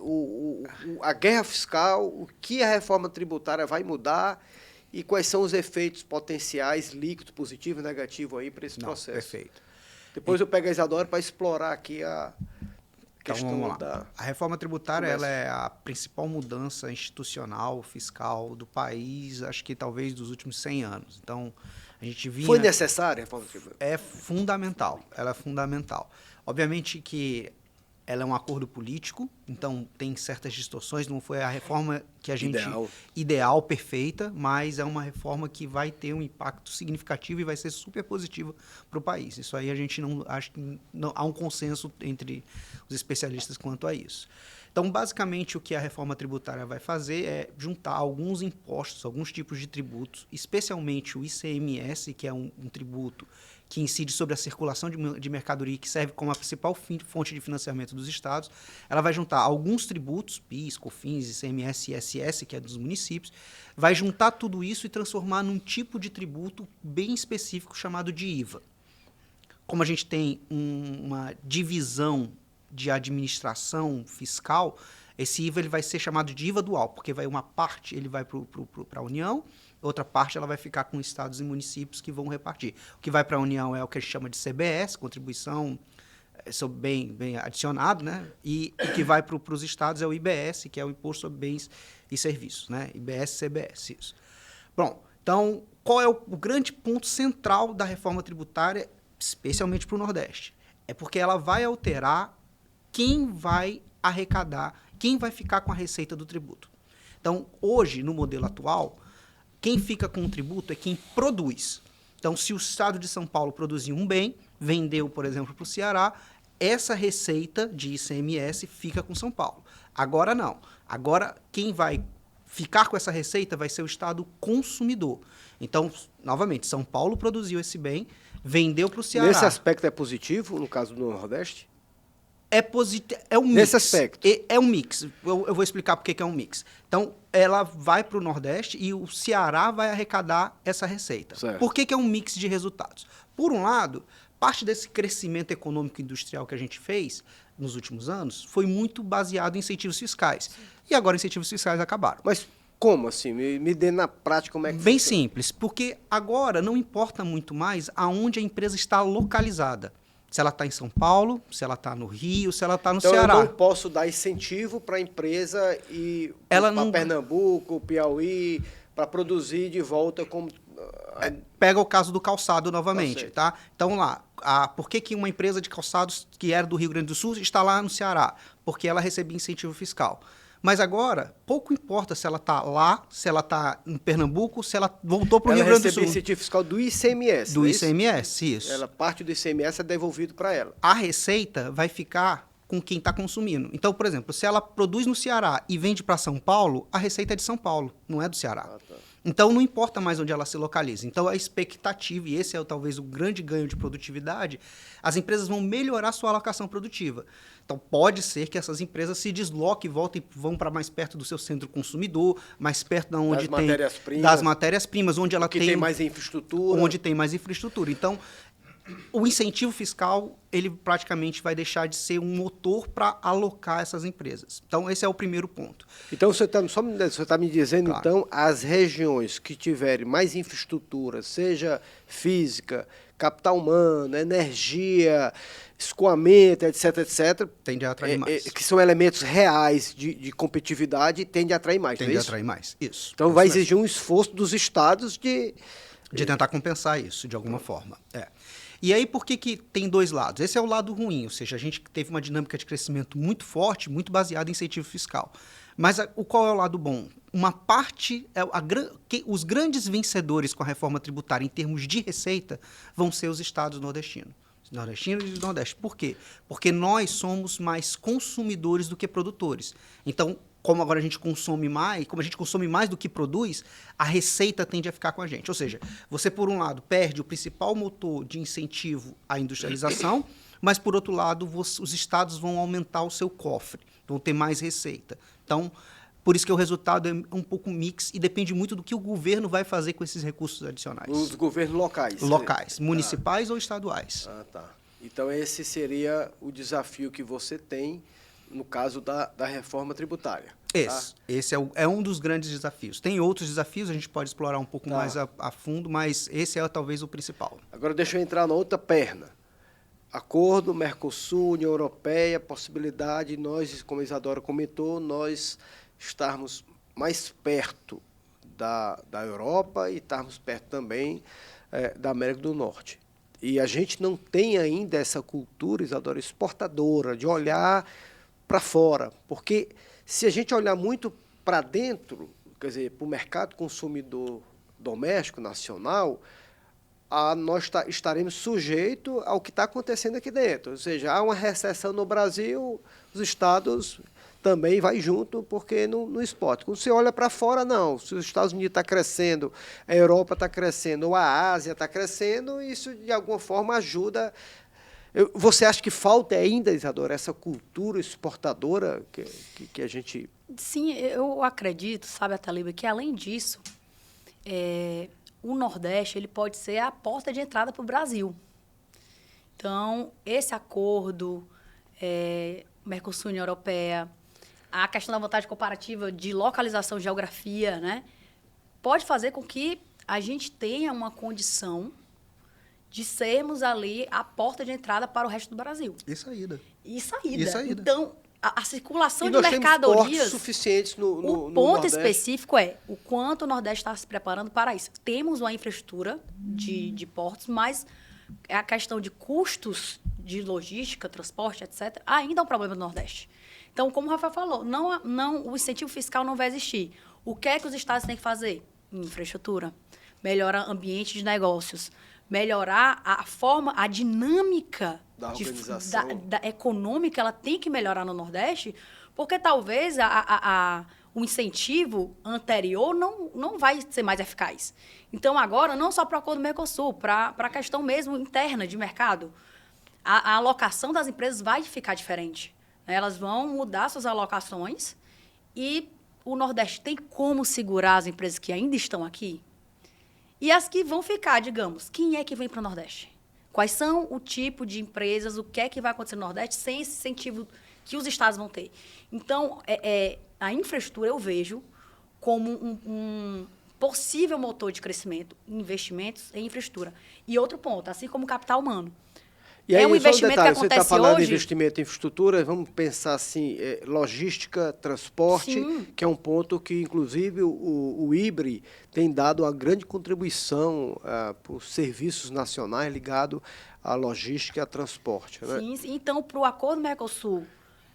a guerra fiscal, o que a reforma tributária vai mudar e quais são os efeitos potenciais, líquidos, positivos e negativos aí para esse processo. Perfeito. Depois eu pego a Isadora para explorar aqui a questão A reforma tributária ela é a principal mudança institucional, fiscal do país, acho que talvez dos últimos 100 anos. Então, a gente vinha... Foi necessária a reforma tributária? É fundamental, ela é fundamental. Obviamente que ela é um acordo político, então tem certas distorções, não foi a reforma que a gente... Ideal, perfeita, mas é uma reforma que vai ter um impacto significativo e vai ser super positiva para o país. Isso aí a gente não... Acho que não, há um consenso entre os especialistas quanto a isso. Então, basicamente, o que a reforma tributária vai fazer é juntar alguns impostos, alguns tipos de tributos, especialmente o ICMS, que é um tributo que incide sobre a circulação de mercadoria, que serve como a principal fonte de financiamento dos estados. Ela vai juntar alguns tributos, PIS, COFINS, ICMS e ISS, que é dos municípios, vai juntar tudo isso e transformar num tipo de tributo bem específico chamado de IVA. Como a gente tem uma divisão de administração fiscal, esse IVA ele vai ser chamado de IVA dual, porque uma parte ele vai para a União, outra parte ela vai ficar com estados e municípios que vão repartir. O que vai para a União é o que a gente chama de CBS, contribuição bem adicionado, né? E o que vai para os estados é o IBS, que é o Imposto sobre Bens e Serviços, né? IBS, CBS, isso. Bom, então, qual é o grande ponto central da reforma tributária, especialmente para o Nordeste? É porque ela vai alterar quem vai arrecadar, quem vai ficar com a receita do tributo. Então, hoje, no modelo atual, quem fica com o tributo é quem produz. Então, se o estado de São Paulo produzir um bem, vendeu, por exemplo, para o Ceará, essa receita de ICMS fica com São Paulo. Agora não. Agora, quem vai ficar com essa receita vai ser o estado consumidor. Então, novamente, São Paulo produziu esse bem, vendeu para o Ceará. Nesse aspecto é positivo, no caso do Nordeste? É um mix. Nesse aspecto. É um mix. Eu vou explicar por que é um mix. Então, ela vai para o Nordeste e o Ceará vai arrecadar essa receita. Certo. Por que é um mix de resultados? Por um lado, parte desse crescimento econômico e industrial que a gente fez nos últimos anos foi muito baseado em incentivos fiscais. E agora incentivos fiscais acabaram. Mas como assim? Me dê na prática como é que Bem funciona. simples, porque agora não importa muito mais aonde a empresa está localizada. Se ela está em São Paulo, se ela está no Rio, se ela está no Então, Ceará. eu não posso dar incentivo para a empresa ir para Pernambuco, Piauí, para produzir de volta como... Pega o caso do calçado novamente, Tá tá? Então, lá, por que uma empresa de calçados que era do Rio Grande do Sul está lá no Ceará? Porque ela recebia incentivo fiscal. Mas agora, pouco importa se ela está lá, se ela está em Pernambuco, se ela voltou para o Rio Grande do Sul. Ela recebia incentivo fiscal do ICMS, do ICMS, isso. Ela, parte do ICMS é devolvido para ela. A receita vai ficar com quem está consumindo. Então, por exemplo, se ela produz no Ceará e vende para São Paulo, a receita é de São Paulo, não é do Ceará. Tá. Então, não importa mais onde ela se localiza. Então, a expectativa, e esse é talvez o grande ganho de produtividade, as empresas vão melhorar sua alocação produtiva. Então, pode ser que essas empresas se desloquem e voltem, vão para mais perto do seu centro consumidor, mais perto de onde das matérias-primas, onde ela tem mais infraestrutura. Onde tem mais infraestrutura. Então, o incentivo fiscal, ele praticamente vai deixar de ser um motor para alocar essas empresas. Então, esse é o primeiro ponto. Então, você está me dizendo, Claro. então, as regiões que tiverem mais infraestrutura, seja física, capital humano, energia, escoamento, etc., Tende a atrair mais. que são elementos reais de competitividade, tende a atrair mais, Tende não é a isso? atrair mais, isso. Então, Isso vai mesmo. exigir um esforço dos estados de tentar compensar isso, de alguma forma. E aí, por que tem dois lados? Esse é o lado ruim, ou seja, a gente teve uma dinâmica de crescimento muito forte, muito baseada em incentivo fiscal. Mas qual é o lado bom? Uma parte, os grandes vencedores com a reforma tributária em termos de receita vão ser os estados nordestinos. Nordestinos e do Nordeste. Por quê? Porque nós somos mais consumidores do que produtores. Então, como agora a gente consome mais, como a gente consome mais do que produz, a receita tende a ficar com a gente. Ou seja, você, por um lado, perde o principal motor de incentivo à industrialização, mas, por outro lado, os estados vão aumentar o seu cofre, vão ter mais receita. Então, por isso que o resultado é um pouco mix e depende muito do que o governo vai fazer com esses recursos adicionais. os governos locais. Locais, municipais ou estaduais. Ah, tá. Então, esse seria o desafio que você tem no caso da reforma tributária. Esse é um dos grandes desafios. Tem outros desafios, a gente pode explorar um pouco mais a fundo, mas esse é talvez o principal. Agora deixa eu entrar na outra perna. Acordo, Mercosul, União Europeia, possibilidade, nós, como a Isadora comentou, nós estarmos mais perto da Europa e estarmos perto também da América do Norte. E a gente não tem ainda essa cultura, Isadora, exportadora, de olhar para fora. Porque se a gente olhar muito para dentro, quer dizer, para o mercado consumidor doméstico, nacional, nós estaremos sujeitos ao que está acontecendo aqui dentro. Ou seja, há uma recessão no Brasil, os estados também vai junto, porque no esporte. Quando você olha para fora, não. Se os Estados Unidos está crescendo, a Europa está crescendo, ou a Ásia está crescendo, isso de alguma forma ajuda. Você acha que falta ainda, Isadora, essa cultura exportadora que a gente... Sim, eu acredito, sabe, Ataliba, que além disso, o Nordeste ele pode ser a porta de entrada para o Brasil. Então, esse acordo, Mercosul, União Europeia, a questão da vantagem comparativa de localização e geografia, né, pode fazer com que a gente tenha uma condição de sermos ali a porta de entrada para o resto do Brasil. E saída. E saída. E saída. Então, a circulação de nós mercadorias... temos portos suficientes no O ponto Nordeste. específico é o quanto o Nordeste está se preparando para isso. Temos uma infraestrutura de portos, mas a questão de custos de logística, transporte, etc., ainda é um problema do Nordeste. Então, como o Rafael falou, o incentivo fiscal não vai existir. O que é que os estados têm que fazer? Infraestrutura, melhorar ambiente de negócios, melhorar a forma, a dinâmica da organização da econômica, ela tem que melhorar no Nordeste, porque talvez o incentivo anterior não vai ser mais eficaz. Então, agora, não só para o acordo do Mercosul, para a questão mesmo interna de mercado, a alocação das empresas vai ficar diferente. Elas vão mudar suas alocações e o Nordeste tem como segurar as empresas que ainda estão aqui? E as que vão ficar, digamos, quem é que vem para o Nordeste? Quais são o tipo de empresas, o que é que vai acontecer no Nordeste sem esse incentivo que os estados vão ter? Então, a infraestrutura eu vejo como um possível motor de crescimento, investimentos em infraestrutura. E outro ponto, assim como o capital humano. E aí, um investimento que você acontece está falando hoje... de investimento em infraestrutura, vamos pensar assim, logística, transporte, Sim. que é um ponto que, inclusive, o IBRE tem dado uma grande contribuição para os serviços nacionais ligados à logística e a transporte. Né? Sim, sim. Então, para o acordo Mercosul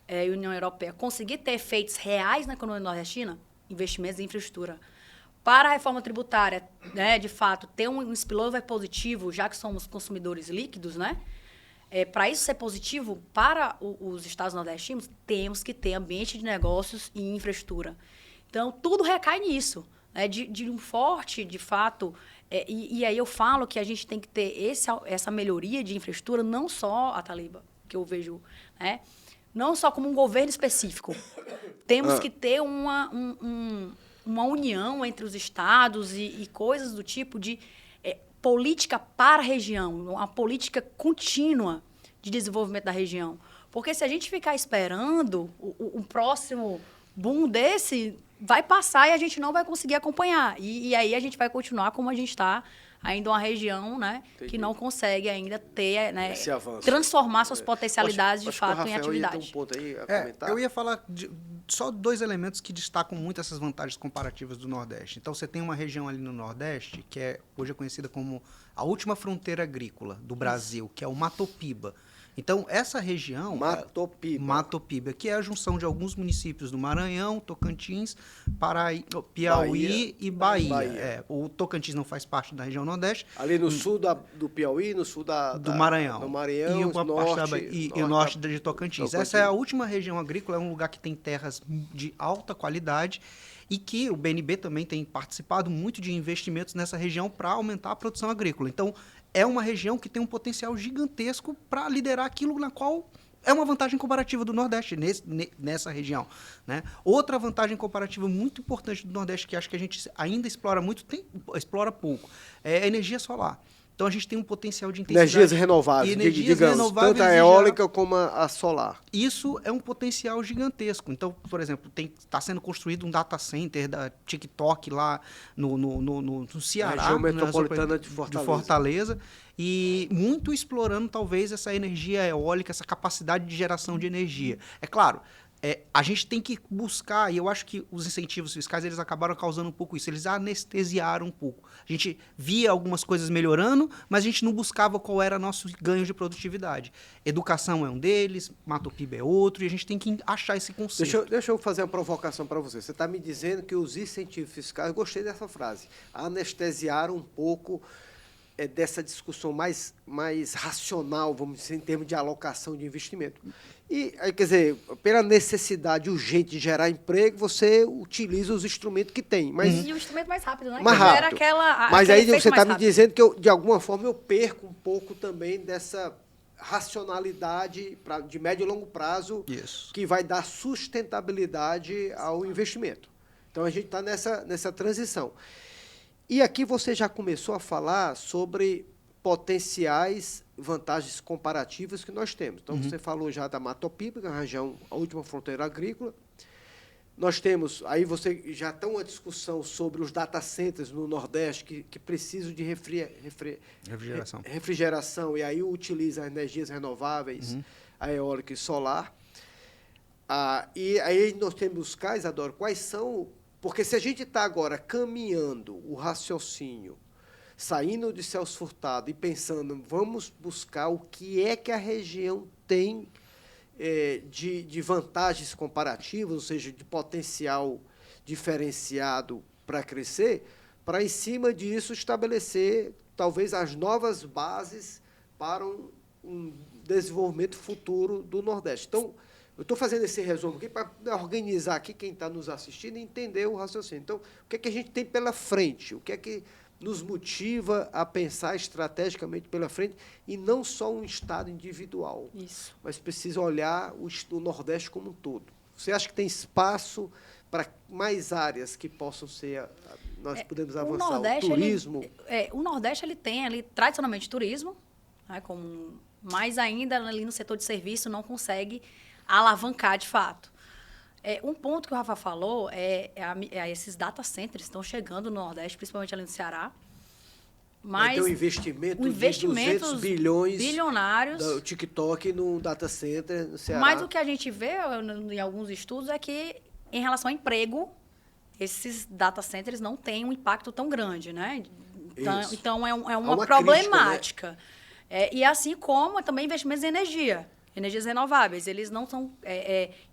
e União Europeia conseguir ter efeitos reais na economia nordestina, investimentos em infraestrutura. Para a reforma tributária, né, de fato, ter um spillover positivo, já que somos consumidores líquidos, né? Para isso ser positivo para os estados nordestinos, temos que ter ambiente de negócios e infraestrutura. Então, tudo recai nisso, né? De um forte, de fato... E aí eu falo que a gente tem que ter essa melhoria de infraestrutura, não só a Taliba, que eu vejo, né? Não só como um governo específico. Temos que ter uma união entre os estados e coisas do tipo de... política para a região, uma política contínua de desenvolvimento da região. Porque se a gente ficar esperando um próximo boom desse, vai passar e a gente não vai conseguir acompanhar. E aí a gente vai continuar como a gente está, ainda uma região, né, que não consegue ainda ter, né, esse avanço. Transformar suas potencialidades acho de fato em Rafael atividade. Ia ter um ponto aí a comentar. Eu ia falar só 2 elementos que destacam muito essas vantagens comparativas do Nordeste. Então, você tem uma região ali no Nordeste, que hoje é conhecida como a última fronteira agrícola do Brasil, que é o Mato Piba. Então, essa região... Mato Piba, que é a junção de alguns municípios do Maranhão, Tocantins, Piauí e Bahia. O Tocantins não faz parte da região Nordeste. Ali no sul do Piauí, no sul do Maranhão. Do Maranhão, e uma norte, parte da Bahia, e o norte de Tocantins. Essa é a última região agrícola, é um lugar que tem terras de alta qualidade e que o BNB também tem participado muito de investimentos nessa região para aumentar a produção agrícola. Então, é uma região que tem um potencial gigantesco para liderar aquilo na qual é uma vantagem comparativa do Nordeste, nessa região. Né? Outra vantagem comparativa muito importante do Nordeste, que acho que a gente ainda explora explora pouco, é a energia solar. Então, a gente tem um potencial de intensidade... Energias renováveis, digamos, tanto a eólica como a solar. Isso é um potencial gigantesco. Então, por exemplo, está sendo construído um data center da TikTok lá no Ceará, na região metropolitana de Fortaleza, e muito explorando, talvez, essa energia eólica, essa capacidade de geração de energia. É claro, a gente tem que buscar, e eu acho que os incentivos fiscais eles acabaram causando um pouco isso, eles anestesiaram um pouco. A gente via algumas coisas melhorando, mas a gente não buscava qual era nosso ganho de produtividade. Educação é um deles, Mato PIB é outro, e a gente tem que achar esse conceito. Deixa eu fazer uma provocação para você. Você está me dizendo que os incentivos fiscais, eu gostei dessa frase, anestesiaram um pouco dessa discussão mais racional, vamos dizer, em termos de alocação de investimento. E, quer dizer, pela necessidade urgente de gerar emprego, você utiliza os instrumentos que tem. Mas, E o instrumento mais rápido, né? Mais rápido. Mas aí você está me dizendo que, de alguma forma, eu perco um pouco também dessa racionalidade de médio e longo prazo que vai dar sustentabilidade ao investimento. Então, a gente está nessa transição. E aqui você já começou a falar sobre potenciais vantagens comparativas que nós temos. Então, você falou já da Mato PIB, que é a região, a última fronteira agrícola. Nós temos, aí você já está uma discussão sobre os data centers no Nordeste que precisam de refrigeração, e aí utiliza as energias renováveis, a eólica e solar. E aí nós temos buscar, Isadora, quais são... Porque se a gente está agora caminhando o raciocínio, saindo de Celso Furtado e pensando, vamos buscar o que é que a região tem de vantagens comparativas, ou seja, de potencial diferenciado para crescer, para, em cima disso, estabelecer, talvez, as novas bases para um desenvolvimento futuro do Nordeste. Então, eu estou fazendo esse resumo aqui para organizar aqui quem está nos assistindo e entender o raciocínio. Então, o que é que a gente tem pela frente? O que é que nos motiva a pensar estrategicamente pela frente e não só um estado individual, mas precisa olhar o Nordeste como um todo. Você acha que tem espaço para mais áreas que possam ser... Nós podemos avançar? O turismo? O Nordeste ele tem ali, tradicionalmente, turismo, né, mas ainda ali no setor de serviço não consegue alavancar de fato. Um ponto que o Rafa falou esses data centers estão chegando no Nordeste, principalmente ali no Ceará. Mas tem um investimento de 200 bilionários do TikTok no data center no Ceará. Mas o que a gente vê em alguns estudos é que, em relação ao emprego, esses data centers não têm um impacto tão grande, né? Então é uma problemática. Crítica, né? E assim como também investimentos em energias renováveis, eles não são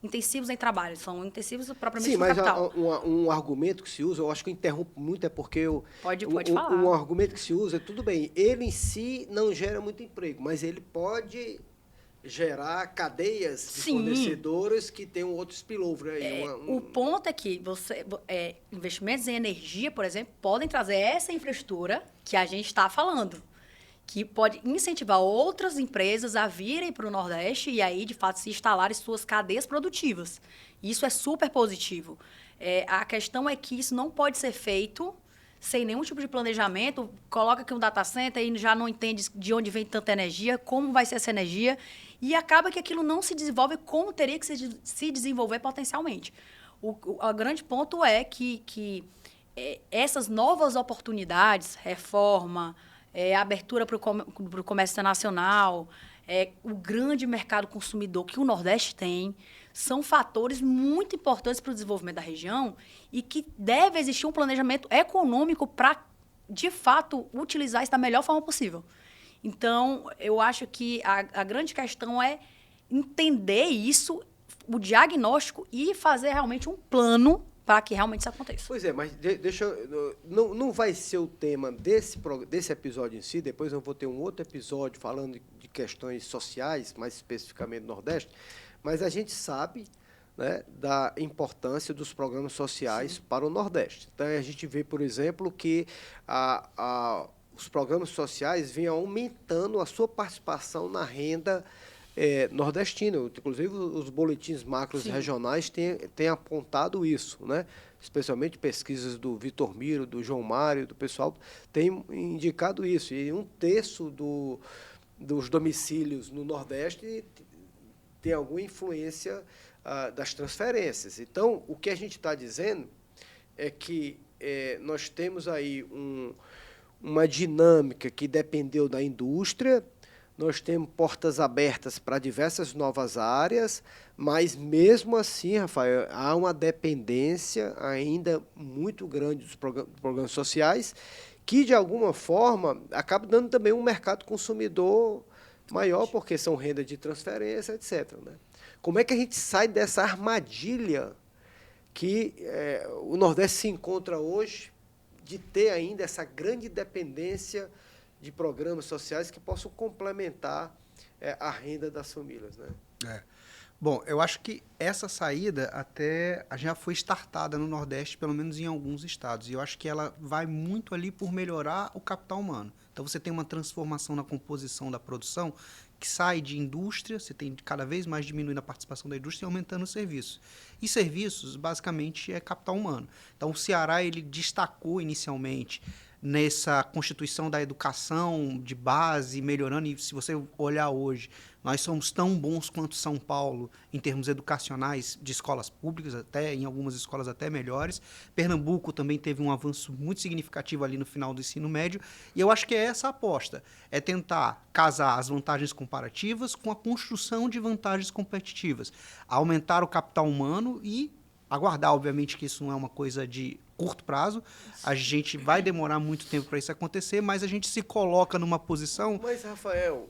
intensivos em trabalho, são intensivos propriamente no capital. Sim, mas um argumento que se usa, eu acho que eu interrompo muito, é porque Pode falar. Um argumento que se usa, tudo bem, ele em si não gera muito emprego, mas ele pode gerar cadeias de fornecedores que tem um outro spillover. O ponto é que investimentos em energia, por exemplo, podem trazer essa infraestrutura que a gente está falando, que pode incentivar outras empresas a virem para o Nordeste e aí, de fato, se instalarem suas cadeias produtivas. Isso é super positivo. A questão é que isso não pode ser feito sem nenhum tipo de planejamento. Coloca aqui um data center e já não entende de onde vem tanta energia, como vai ser essa energia, e acaba que aquilo não se desenvolve como teria que se desenvolver potencialmente. O grande ponto é que essas novas oportunidades, reforma, abertura para o comércio internacional, o grande mercado consumidor que o Nordeste tem, são fatores muito importantes para o desenvolvimento da região e que deve existir um planejamento econômico para, de fato, utilizar isso da melhor forma possível. Então, eu acho que a grande questão é entender isso, o diagnóstico, e fazer realmente um plano para que realmente isso aconteça. Pois é, mas não vai ser o tema desse episódio em si, depois eu vou ter um outro episódio falando de questões sociais, mais especificamente do Nordeste, mas a gente sabe, né, da importância dos programas sociais para o Nordeste. Então, a gente vê, por exemplo, que os programas sociais vêm aumentando a sua participação na renda nordestina. Inclusive, os boletins macros regionais têm apontado isso, né? Especialmente pesquisas do Vitor Miro, do João Mário, do pessoal, têm indicado isso. E 1/3 dos domicílios no Nordeste tem alguma influência das transferências. Então, o que a gente está dizendo é que nós temos aí uma dinâmica que dependeu da indústria, nós temos portas abertas para diversas novas áreas, mas mesmo assim, Rafael, há uma dependência ainda muito grande dos programas sociais, que de alguma forma acaba dando também um mercado consumidor maior, porque são renda de transferência, etc. Né? Como é que a gente sai dessa armadilha que o Nordeste se encontra hoje, de ter ainda essa grande dependência de programas sociais que possam complementar a renda das famílias, né? Bom, eu acho que essa saída até já foi startada no Nordeste, pelo menos em alguns estados. E eu acho que ela vai muito ali por melhorar o capital humano. Então, você tem uma transformação na composição da produção que sai de indústria, você tem cada vez mais diminuindo a participação da indústria e aumentando o serviço. E serviços, basicamente, é capital humano. Então, o Ceará ele destacou inicialmente nessa constituição da educação de base, melhorando, e se você olhar hoje, nós somos tão bons quanto São Paulo em termos educacionais de escolas públicas, até em algumas escolas até melhores. Pernambuco também teve um avanço muito significativo ali no final do ensino médio, e eu acho que é essa a aposta, é tentar casar as vantagens comparativas com a construção de vantagens competitivas, aumentar o capital humano e aguardar, obviamente, que isso não é uma coisa de curto prazo, a gente vai demorar muito tempo para isso acontecer, mas a gente se coloca numa posição... Mas, Rafael,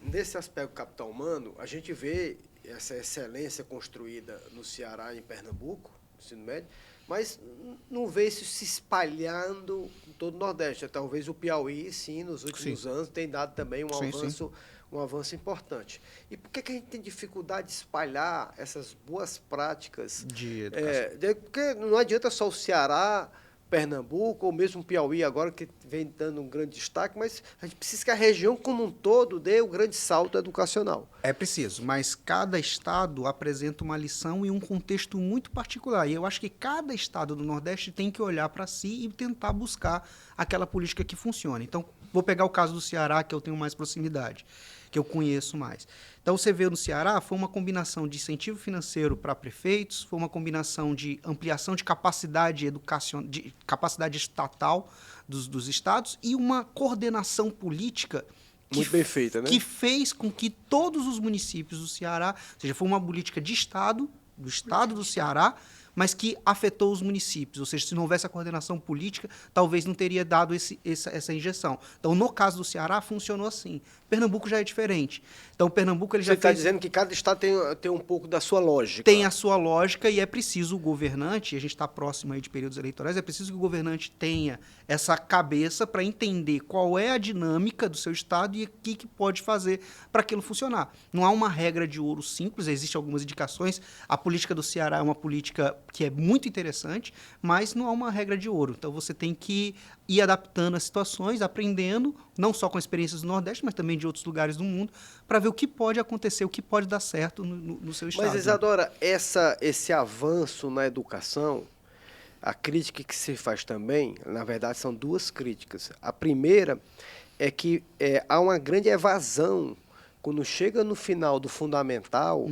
nesse aspecto capital humano, a gente vê essa excelência construída no Ceará e em Pernambuco, no ensino médio, mas não vê isso se espalhando em todo o Nordeste. Talvez o Piauí, sim, nos últimos anos, tem dado também um avanço importante. E por que a gente tem dificuldade de espalhar essas boas práticas de educação? Porque não adianta só o Ceará, Pernambuco, ou mesmo o Piauí agora, que vem dando um grande destaque, mas a gente precisa que a região como um todo dê o grande salto educacional. É preciso, mas cada estado apresenta uma lição e um contexto muito particular. E eu acho que cada estado do Nordeste tem que olhar para si e tentar buscar aquela política que funcione. Então, vou pegar o caso do Ceará, que eu tenho mais proximidade, que eu conheço mais. Então, você vê no Ceará, foi uma combinação de incentivo financeiro para prefeitos, foi uma combinação de ampliação de capacidade de capacidade estatal dos estados e uma coordenação política muito bem feita, né? Que fez com que todos os municípios do Ceará, ou seja, foi uma política de estado, do estado do Ceará, mas que afetou os municípios. Ou seja, se não houvesse a coordenação política, talvez não teria dado essa injeção. Então, no caso do Ceará, funcionou assim. Pernambuco já é diferente. Então, Pernambuco ele já Você está dizendo que cada estado tem um pouco da sua lógica. Tem a sua lógica e é preciso o governante, a gente está próximo aí de períodos eleitorais, é preciso que o governante tenha essa cabeça para entender qual é a dinâmica do seu estado e o que pode fazer para aquilo funcionar. Não há uma regra de ouro simples, existem algumas indicações. A política do Ceará é uma política que é muito interessante, mas não há uma regra de ouro. Então, você tem que ir adaptando as situações, aprendendo, não só com experiências do Nordeste, mas também de outros lugares do mundo, para ver o que pode acontecer, o que pode dar certo no seu estado. Mas, Isadora, esse avanço na educação, a crítica que se faz também, na verdade, são duas críticas. A primeira é que há uma grande evasão quando chega no final do fundamental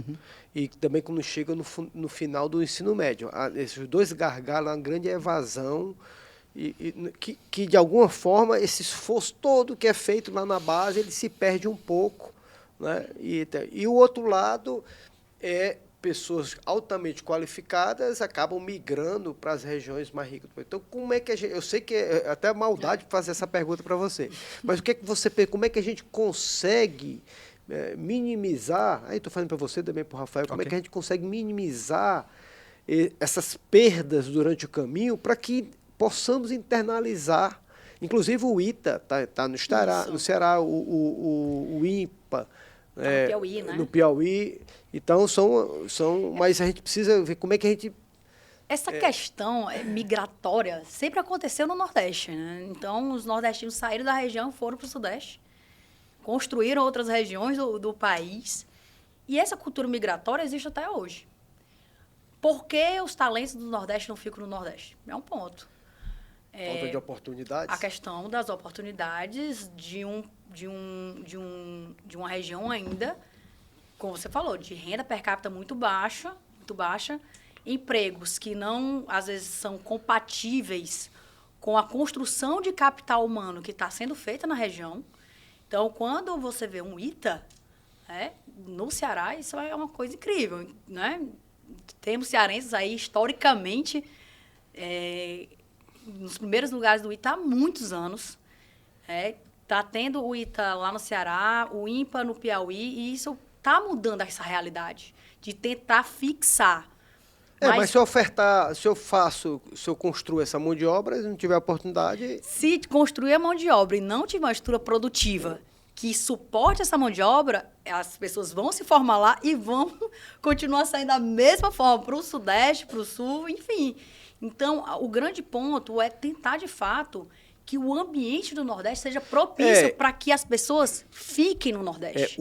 e também quando chega no final do ensino médio. Esses dois gargalos, uma grande evasão que, de alguma forma, esse esforço todo que é feito lá na base, ele se perde um pouco. Né? E o outro lado é pessoas altamente qualificadas acabam migrando para as regiões mais ricas. Então, como é que a gente... Eu sei que é até maldade fazer essa pergunta para você, mas como é que a gente consegue minimizar... Aí estou falando para você também, para o Rafael, como é que a gente consegue minimizar essas perdas durante o caminho para que possamos internalizar, inclusive o ITA está no Ceará, o INPA, no Piauí, né? No Piauí. Então, mas a gente precisa ver como é que a gente... Essa questão migratória sempre aconteceu no Nordeste, né? Então, os nordestinos saíram da região, foram para o Sudeste, construíram outras regiões do país, e essa cultura migratória existe até hoje. Por que os talentos do Nordeste não ficam no Nordeste? É um ponto. Falta de oportunidades? A questão das oportunidades de uma região ainda, como você falou, de renda per capita muito baixa, empregos que não, às vezes, são compatíveis com a construção de capital humano que está sendo feita na região. Então, quando você vê um ITA, no Ceará, isso é uma coisa incrível, né? Temos cearenses aí, historicamente, nos primeiros lugares do ITA há muitos anos. Está tendo o ITA lá no Ceará, o INPA no Piauí, e isso está mudando essa realidade de tentar fixar. Mas se eu ofertar, se eu construo essa mão de obra e não tiver oportunidade... Se construir a mão de obra e não tiver uma estrutura produtiva que suporte essa mão de obra, as pessoas vão se formar lá e vão continuar saindo da mesma forma para o Sudeste, para o Sul, enfim. Então, o grande ponto é tentar, de fato, que o ambiente do Nordeste seja propício para que as pessoas fiquem no Nordeste.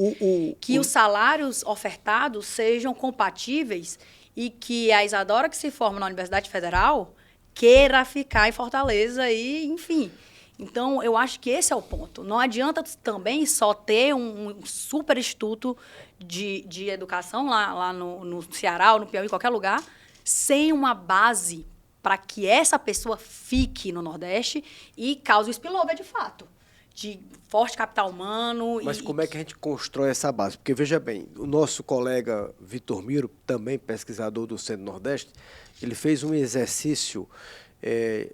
Que os salários ofertados sejam compatíveis e que a Isadora que se forma na Universidade Federal queira ficar em Fortaleza e, enfim. Então, eu acho que esse é o ponto. Não adianta também só ter um super instituto de educação lá no Ceará ou no Piauí, em qualquer lugar, sem uma base para que essa pessoa fique no Nordeste e cause o spillover de fato, de forte capital humano. Mas como é que a gente constrói essa base? Porque, veja bem, o nosso colega Vitor Miro, também pesquisador do Centro-Nordeste, ele fez um exercício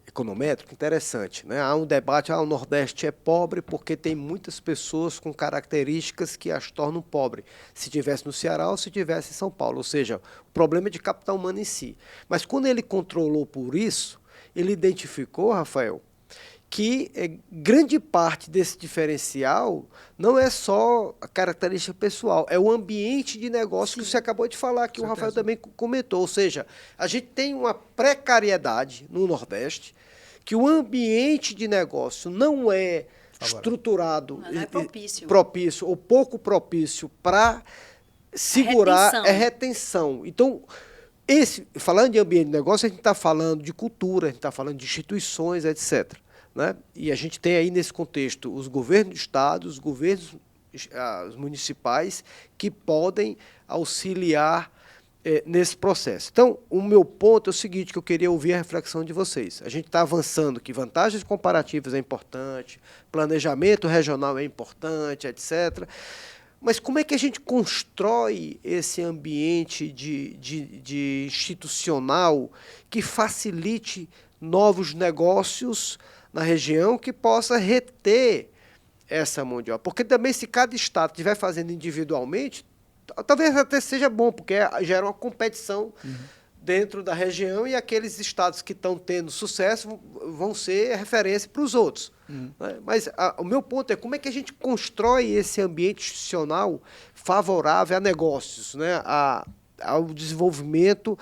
econométrico interessante, né? Há um debate, o Nordeste é pobre porque tem muitas pessoas com características que as tornam pobre, se tivesse no Ceará ou se tivesse em São Paulo, ou seja, o problema é de capital humano em si. Mas quando ele controlou por isso, ele identificou, Rafael, que grande parte desse diferencial não é só a característica pessoal, é o ambiente de negócio que você acabou de falar, que o Rafael também comentou. Ou seja, a gente tem uma precariedade no Nordeste, que o ambiente de negócio não é estruturado, não é propício ou pouco propício para segurar retenção. Então, falando de ambiente de negócio, a gente está falando de cultura, a gente está falando de instituições, etc. Né? E a gente tem aí nesse contexto os governos do Estado, os governos os municipais que podem auxiliar nesse processo. Então, o meu ponto é o seguinte, que eu queria ouvir a reflexão de vocês. A gente está avançando que vantagens comparativas é importante, planejamento regional é importante, etc. Mas como é que a gente constrói esse ambiente de institucional que facilite novos negócios na região que possa reter essa mão de obra? Porque também se cada estado estiver fazendo individualmente, talvez até seja bom, porque gera uma competição dentro da região e aqueles estados que estão tendo sucesso vão ser referência para os outros. Né? Mas o meu ponto é como é que a gente constrói esse ambiente institucional favorável a negócios, né? Ao desenvolvimento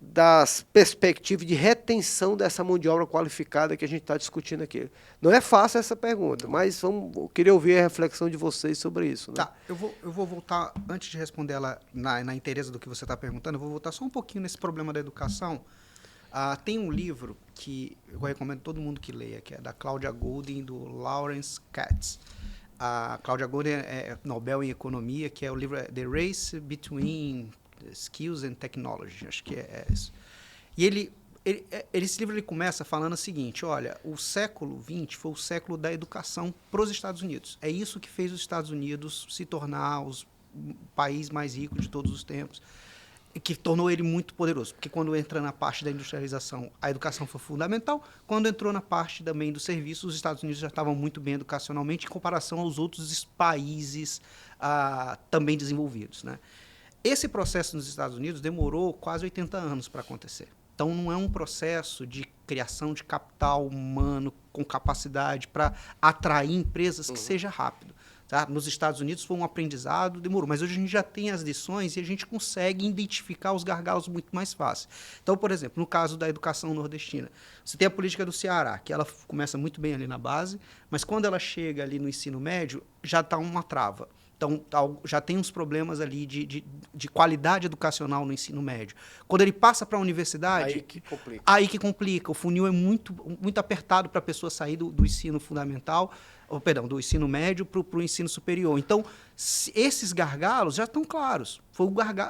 das perspectivas de retenção dessa mão de obra qualificada que a gente está discutindo aqui. Não é fácil essa pergunta, mas eu queria ouvir a reflexão de vocês sobre isso. Né? Tá, eu vou voltar, antes de responder ela na inteireza do que você está perguntando, eu vou voltar só um pouquinho nesse problema da educação. Tem um livro que eu recomendo todo mundo que leia, que é da Claudia Goldin e do Lawrence Katz. A Claudia Goldin é Nobel em Economia, que é o livro The Race Between Skills and Technology, acho que é isso. E esse livro ele começa falando o seguinte, olha, o século XX foi o século da educação para os Estados Unidos. É isso que fez os Estados Unidos se tornar o país mais rico de todos os tempos, e que tornou ele muito poderoso, porque quando entra na parte da industrialização, a educação foi fundamental, quando entrou na parte também do serviço, os Estados Unidos já estavam muito bem educacionalmente em comparação aos outros países também desenvolvidos, né? Esse processo nos Estados Unidos demorou quase 80 anos para acontecer. Então, não é um processo de criação de capital humano com capacidade para atrair empresas que seja rápido. Tá? Nos Estados Unidos foi um aprendizado, demorou. Mas hoje a gente já tem as lições e a gente consegue identificar os gargalos muito mais fácil. Então, por exemplo, no caso da educação nordestina, você tem a política do Ceará, que ela começa muito bem ali na base, mas quando ela chega ali no ensino médio, já está uma trava. Então, já tem uns problemas ali de qualidade educacional no ensino médio. Quando ele passa para a universidade, aí que complica. O funil é muito, muito apertado para a pessoa sair do ensino fundamental. do ensino médio para o ensino superior. Então, esses gargalos já estão claros. Foi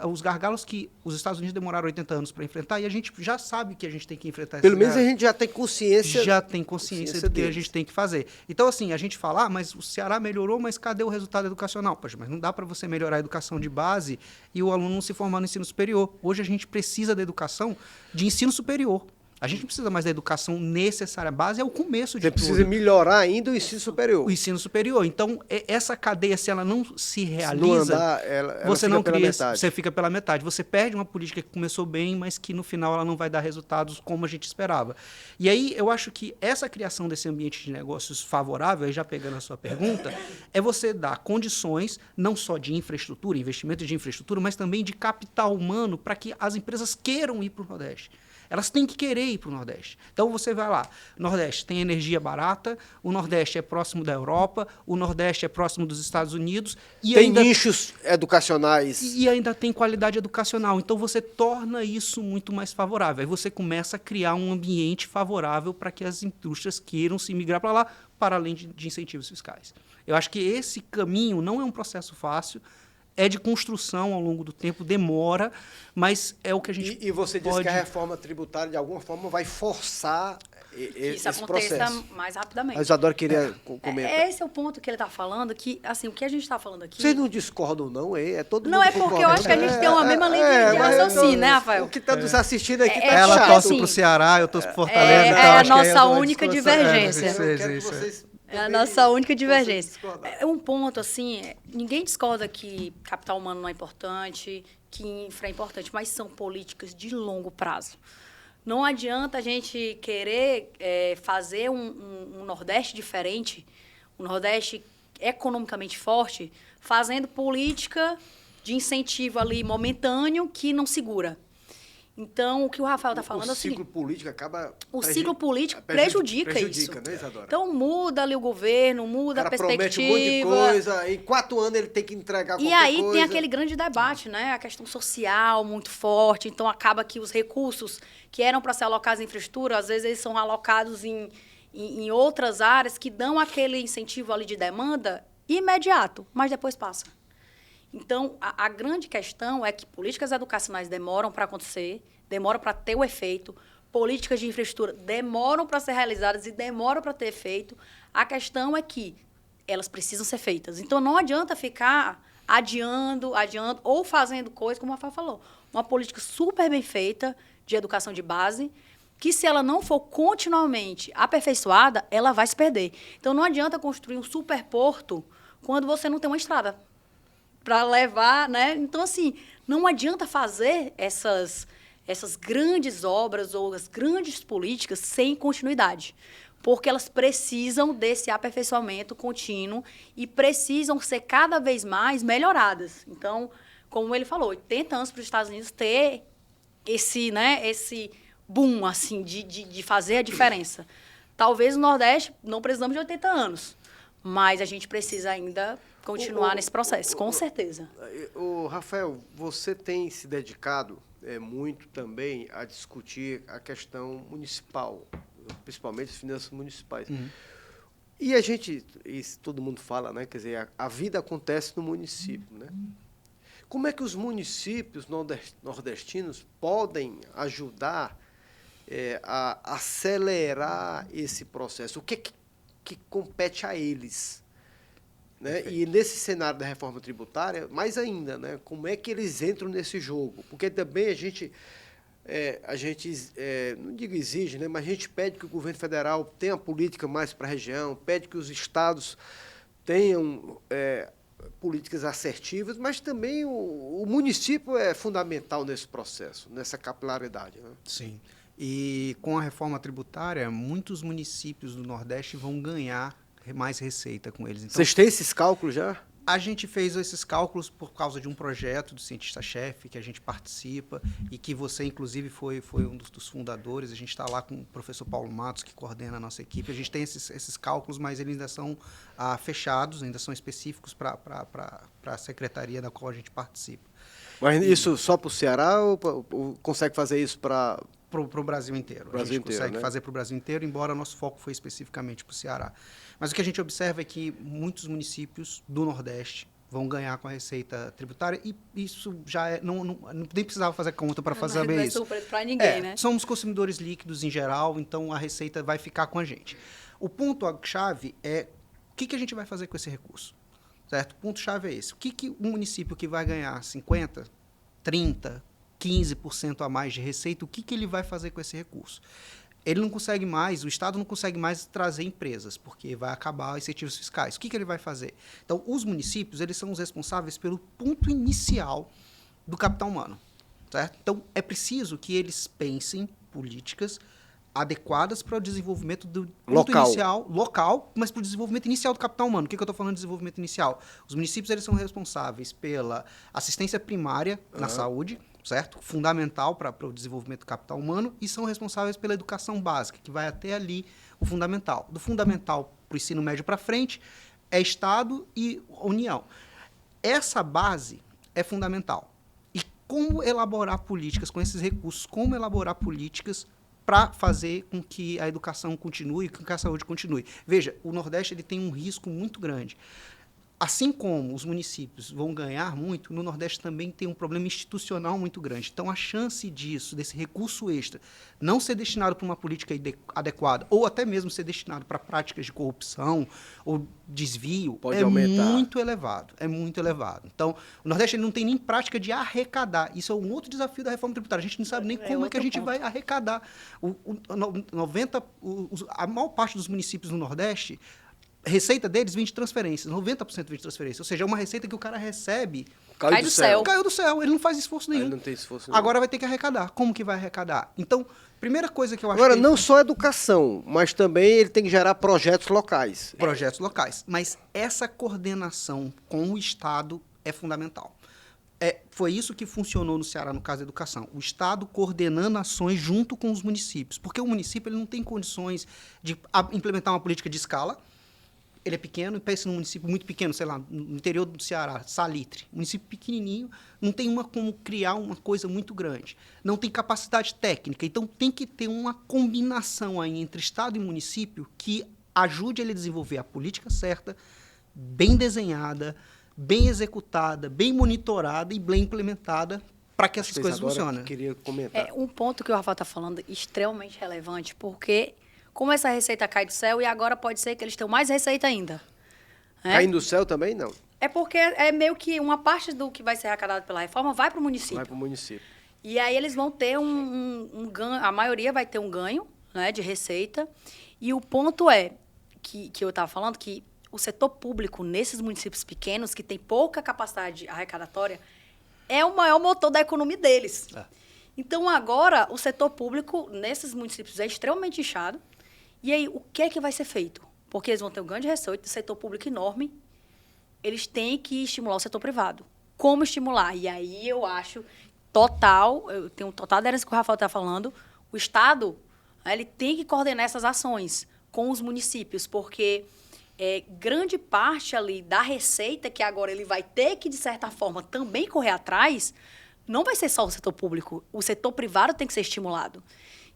os gargalos que os Estados Unidos demoraram 80 anos para enfrentar e a gente já sabe que a gente tem que enfrentar Pelo menos a gente já tem consciência. Já tem consciência do que a gente tem que fazer. Então, assim, a gente fala, mas o Ceará melhorou, mas cadê o resultado educacional? Poxa, mas não dá para você melhorar a educação de base e o aluno não se formar no ensino superior. Hoje a gente precisa da educação de ensino superior. A gente não precisa mais da educação necessária. A base é o começo de tudo. Você precisa melhorar ainda o ensino superior. O ensino superior. Então, essa cadeia, se ela não se realiza, se não andar, ela você fica não pela cria, metade. você fica pela metade. Você perde uma política que começou bem, mas que no final ela não vai dar resultados como a gente esperava. E aí, eu acho que essa criação desse ambiente de negócios favorável, aí já pegando a sua pergunta, é você dar condições, não só de infraestrutura, investimento de infraestrutura, mas também de capital humano para que as empresas queiram ir para o Nordeste. Elas têm que querer ir para o Nordeste. Então, você vai lá, o Nordeste tem energia barata, o Nordeste é próximo da Europa, o Nordeste é próximo dos Estados Unidos. E tem ainda, nichos educacionais. E ainda tem qualidade educacional. Então, você torna isso muito mais favorável. Aí você começa a criar um ambiente favorável para que as indústrias queiram se migrar para lá, para além de incentivos fiscais. Eu acho que esse caminho não é um processo fácil, é de construção ao longo do tempo, demora, mas é o que a gente E você pode... diz que a reforma tributária, de alguma forma, vai forçar isso esse aconteça processo. mais rapidamente. A Isadora queria comentar. Esse é o ponto que ele está falando, que assim, o que a gente está falando aqui... Vocês não discordam, não? É todo Não, mundo é porque concorda. eu acho que a gente tem uma mesma linha de raciocínio, né, Rafael? O que está nos assistindo aqui está Ela chato. torce assim, para o Ceará, eu torço para Fortaleza. é então, a acho que aí nossa uma única discussão. divergência. Eu quero que Isso. vocês É a também nossa única possam divergência. discordar. É um ponto, assim, ninguém discorda que capital humano não é importante, que infra é importante, mas são políticas de longo prazo. Não adianta a gente querer fazer um Nordeste diferente, um Nordeste economicamente forte, fazendo política de incentivo ali momentâneo que não segura. Então, o que o Rafael está falando é o seguinte... O ciclo político acaba... O ciclo político prejudica isso. Né, Isadora? Então, muda ali o governo, muda a perspectiva. Promete um monte de coisa, em 4 anos ele tem que entregar qualquer coisa. E aí tem aquele grande debate, né? A questão social muito forte. Então, acaba que os recursos que eram para ser alocados em infraestrutura, às vezes eles são alocados em outras áreas que dão aquele incentivo ali de demanda imediato, mas depois passa. Então, a grande questão é que políticas educacionais demoram para acontecer, demoram para ter o efeito, políticas de infraestrutura demoram para ser realizadas e demoram para ter efeito. A questão é que elas precisam ser feitas. Então, não adianta ficar adiando, ou fazendo coisas, como a Rafael falou, uma política super bem feita de educação de base, que se ela não for continuamente aperfeiçoada, ela vai se perder. Então, não adianta construir um superporto quando você não tem uma estrada para levar, né? Então, assim, não adianta fazer essas grandes obras ou as grandes políticas sem continuidade, porque elas precisam desse aperfeiçoamento contínuo e precisam ser cada vez mais melhoradas. Então, como ele falou, 80 anos para os Estados Unidos ter esse boom, assim, de fazer a diferença. Talvez no Nordeste não precisamos de 80 anos, mas a gente precisa ainda continuar nesse processo, com certeza. Rafael, você tem se dedicado muito também a discutir a questão municipal, principalmente as finanças municipais. Uhum. E a gente, isso todo mundo fala, né? Quer dizer, a vida acontece no município, né? Como é que os municípios nordestinos podem ajudar a acelerar esse processo? O que compete a eles? Né? E nesse cenário da reforma tributária, mais ainda, né? Como é que eles entram nesse jogo? Porque também a gente não digo exige, né? Mas a gente pede que o governo federal tenha política mais para a região, pede que os estados tenham políticas assertivas, mas também o município é fundamental nesse processo, nessa capilaridade. Né? Sim. E com a reforma tributária, muitos municípios do Nordeste vão ganhar mais receita com eles. Então, vocês têm esses cálculos já? A gente fez esses cálculos por causa de um projeto do cientista-chefe que a gente participa e que você, inclusive, foi um dos fundadores. A gente está lá com o professor Paulo Matos, que coordena a nossa equipe. A gente tem esses cálculos, mas eles ainda são fechados, ainda são específicos para a secretaria da qual a gente participa. Mas isso só para o Ceará ou consegue fazer isso para para o Brasil inteiro. A gente consegue fazer para o Brasil inteiro, embora nosso foco foi especificamente para o Ceará. Mas o que a gente observa é que muitos municípios do Nordeste vão ganhar com a receita tributária e isso já é... nem precisava fazer conta para fazer isso. Não é surpresa para ninguém, né? Somos consumidores líquidos em geral, então a receita vai ficar com a gente. O ponto-chave é o que a gente vai fazer com esse recurso, certo? O ponto-chave é esse. O que um município que vai ganhar 50%, 30%, 15% a mais de receita, o que ele vai fazer com esse recurso? Ele não consegue mais, o Estado não consegue mais trazer empresas, porque vai acabar os incentivos fiscais. O que ele vai fazer? Então, os municípios, eles são os responsáveis pelo ponto inicial do capital humano, certo? Então, é preciso que eles pensem políticas adequadas para o desenvolvimento do ponto inicial, local, mas para o desenvolvimento inicial do capital humano. O que eu estou falando de desenvolvimento inicial? Os municípios, eles são responsáveis pela assistência primária na saúde, certo? Fundamental para o desenvolvimento do capital humano, e são responsáveis pela educação básica, que vai até ali o fundamental. Do fundamental para o ensino médio para frente, é Estado e União. Essa base é fundamental. E como elaborar políticas com esses recursos, como elaborar políticas para fazer com que a educação continue, com que a saúde continue. Veja, o Nordeste ele tem um risco muito grande. Assim como os municípios vão ganhar muito, no Nordeste também tem um problema institucional muito grande. Então, a chance disso, desse recurso extra, não ser destinado para uma política adequada, ou até mesmo ser destinado para práticas de corrupção ou desvio, pode aumentar. Muito elevado. É muito elevado. Então, o Nordeste ele não tem nem prática de arrecadar. Isso é um outro desafio da reforma tributária. A gente não sabe nem como é que a gente vai arrecadar. A maior parte dos municípios no Nordeste, a receita deles vem de transferências, 90% vem de transferências. Ou seja, é uma receita que o cara recebe... Cai do céu. Caiu do céu, ele não faz esforço nenhum. Ele não tem esforço nenhum. Agora vai ter que arrecadar. Como que vai arrecadar? Então, primeira coisa que eu acho Agora, que... não só educação, mas também ele tem que gerar projetos locais. Projetos locais. Mas essa coordenação com o Estado é fundamental. Foi isso que funcionou no Ceará, no caso da educação. O Estado coordenando ações junto com os municípios. Porque o município ele não tem condições de implementar uma política de escala. Ele é pequeno, pensa num município muito pequeno, sei lá, no interior do Ceará, Salitre. Município pequenininho, não tem como criar uma coisa muito grande. Não tem capacidade técnica. Então, tem que ter uma combinação aí entre Estado e município que ajude ele a desenvolver a política certa, bem desenhada, bem executada, bem monitorada e bem implementada para que essas coisas funcionem. Queria comentar. Um ponto que o Rafael está falando extremamente relevante, porque... como essa receita cai do céu, e agora pode ser que eles tenham mais receita ainda. Caindo do céu também, não. É porque é meio que uma parte do que vai ser arrecadado pela reforma vai para o município. Vai para o município. E aí eles vão ter um ganho, a maioria vai ter um ganho, né, de receita. E o ponto é, que eu estava falando, que o setor público nesses municípios pequenos, que tem pouca capacidade arrecadatória, é o maior motor da economia deles. Então, agora, o setor público nesses municípios é extremamente inchado. E aí, o que é que vai ser feito? Porque eles vão ter um grande receita do setor público enorme, eles têm que estimular o setor privado. Como estimular? E aí eu acho eu tenho total aderência com o Rafael está falando, o Estado, ele tem que coordenar essas ações com os municípios, porque grande parte ali da receita que agora ele vai ter que, de certa forma, também correr atrás, não vai ser só o setor público, o setor privado tem que ser estimulado.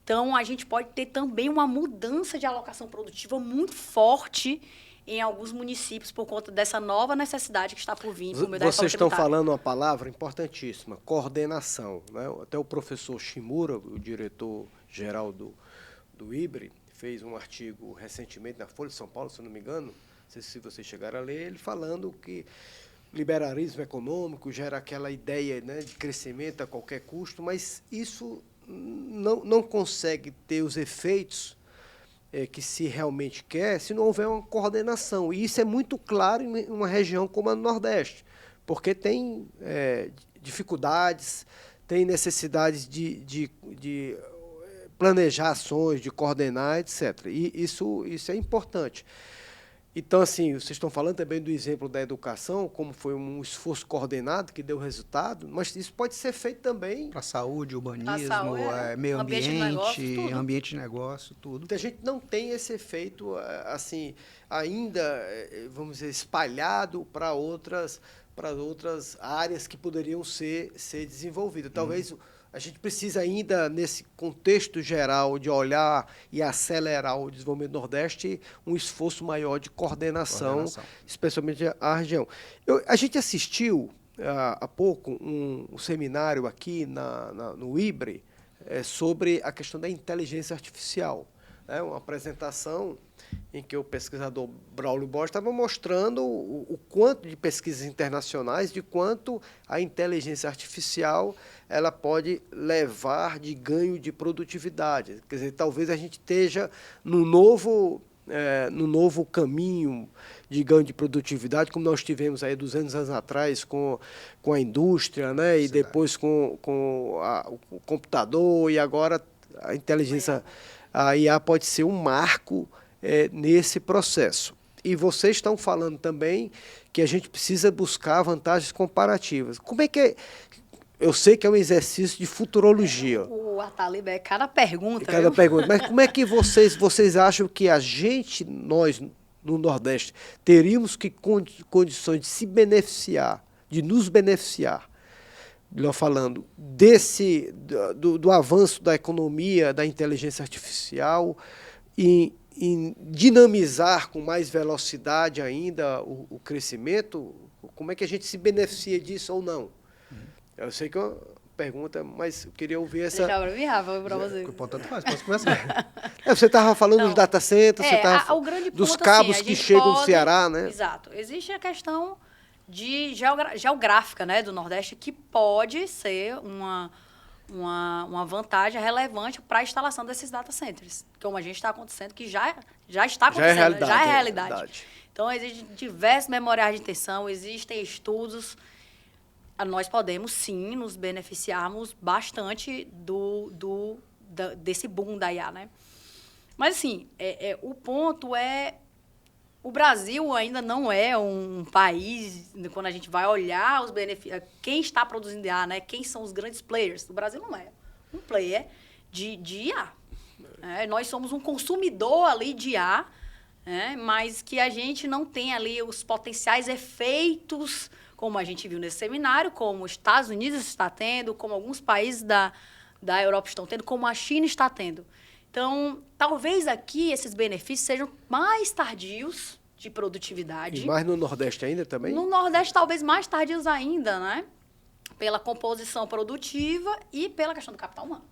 Então, a gente pode ter também uma mudança de alocação produtiva muito forte em alguns municípios por conta dessa nova necessidade que está por vir por meio da reforma Vocês estão tributária. falando uma palavra importantíssima, coordenação. Né? Até o professor Shimura, o diretor-geral do IBRE, fez um artigo recentemente na Folha de São Paulo, se eu não me engano, não sei se vocês chegaram a ler, ele falando que liberalismo econômico gera aquela ideia, né, de crescimento a qualquer custo, mas isso não consegue ter os efeitos que se realmente quer se não houver uma coordenação. E isso é muito claro em uma região como a do Nordeste, porque tem dificuldades, tem necessidades de planejar ações, de coordenar, etc. E isso é importante. Então, assim, vocês estão falando também do exemplo da educação, como foi um esforço coordenado que deu resultado, mas isso pode ser feito também... para saúde, urbanismo, meio ambiente de negócio, tudo. A gente não tem esse efeito, assim, ainda, vamos dizer, espalhado para outras áreas que poderiam ser desenvolvidas. Talvez A gente precisa ainda, nesse contexto geral de olhar e acelerar o desenvolvimento do Nordeste, um esforço maior de coordenação. Especialmente a região. A gente assistiu há pouco um seminário aqui no IBRE sobre a questão da inteligência artificial. Uma apresentação em que o pesquisador Braulio Borges estava mostrando o quanto de pesquisas internacionais, de quanto a inteligência artificial ela pode levar de ganho de produtividade. Quer dizer, talvez a gente esteja no novo caminho de ganho de produtividade, como nós tivemos aí 200 anos atrás com a indústria, né? E depois com o computador, e agora a inteligência, a IA pode ser um marco nesse processo. E vocês estão falando também que a gente precisa buscar vantagens comparativas. Como é que é? Eu sei que é um exercício de futurologia. O Atalib é cada pergunta. Mas como é que vocês acham que nós, no Nordeste, teríamos que condições de se beneficiar, de nos beneficiar, falando do avanço da economia, da inteligência artificial, em dinamizar com mais velocidade ainda o crescimento? Como é que a gente se beneficia disso ou não? Eu sei que é uma pergunta, mas eu queria ouvir essa... Deixa para mim, Rafa, para você. Tanto faz, posso começar. Você estava falando dos data centers, você estava o grande ponto, dos cabos assim, que chegam no Ceará, né? Exato. Existe a questão geográfica, né, do Nordeste, que pode ser uma vantagem relevante para a instalação desses data centers, como a gente está acontecendo, que já está acontecendo, já é realidade. Então, existem diversos memoriais de intenção, existem estudos. Nós podemos, sim, nos beneficiarmos bastante desse boom da IA, né? Mas, assim, o ponto é... O Brasil ainda não é um país, quando a gente vai olhar os benefícios, quem está produzindo IA, né? Quem são os grandes players? O Brasil não é um player de IA. Nós somos um consumidor ali de IA, mas que a gente não tem ali os potenciais efeitos, como a gente viu nesse seminário, como os Estados Unidos está tendo, como alguns países da Europa estão tendo, como a China está tendo. Então, talvez aqui esses benefícios sejam mais tardios de produtividade. E mais no Nordeste ainda também? No Nordeste, talvez mais tardios ainda, né? Pela composição produtiva e pela questão do capital humano.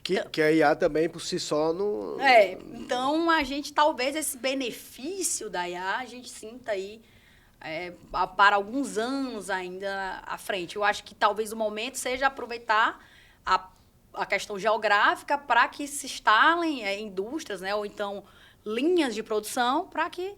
Que a IA também, por si só, não... Então, a gente, talvez, esse benefício da IA, a gente sinta aí para alguns anos ainda à frente. Eu acho que talvez o momento seja aproveitar a questão geográfica para que se instalem indústrias, né, ou então linhas de produção para que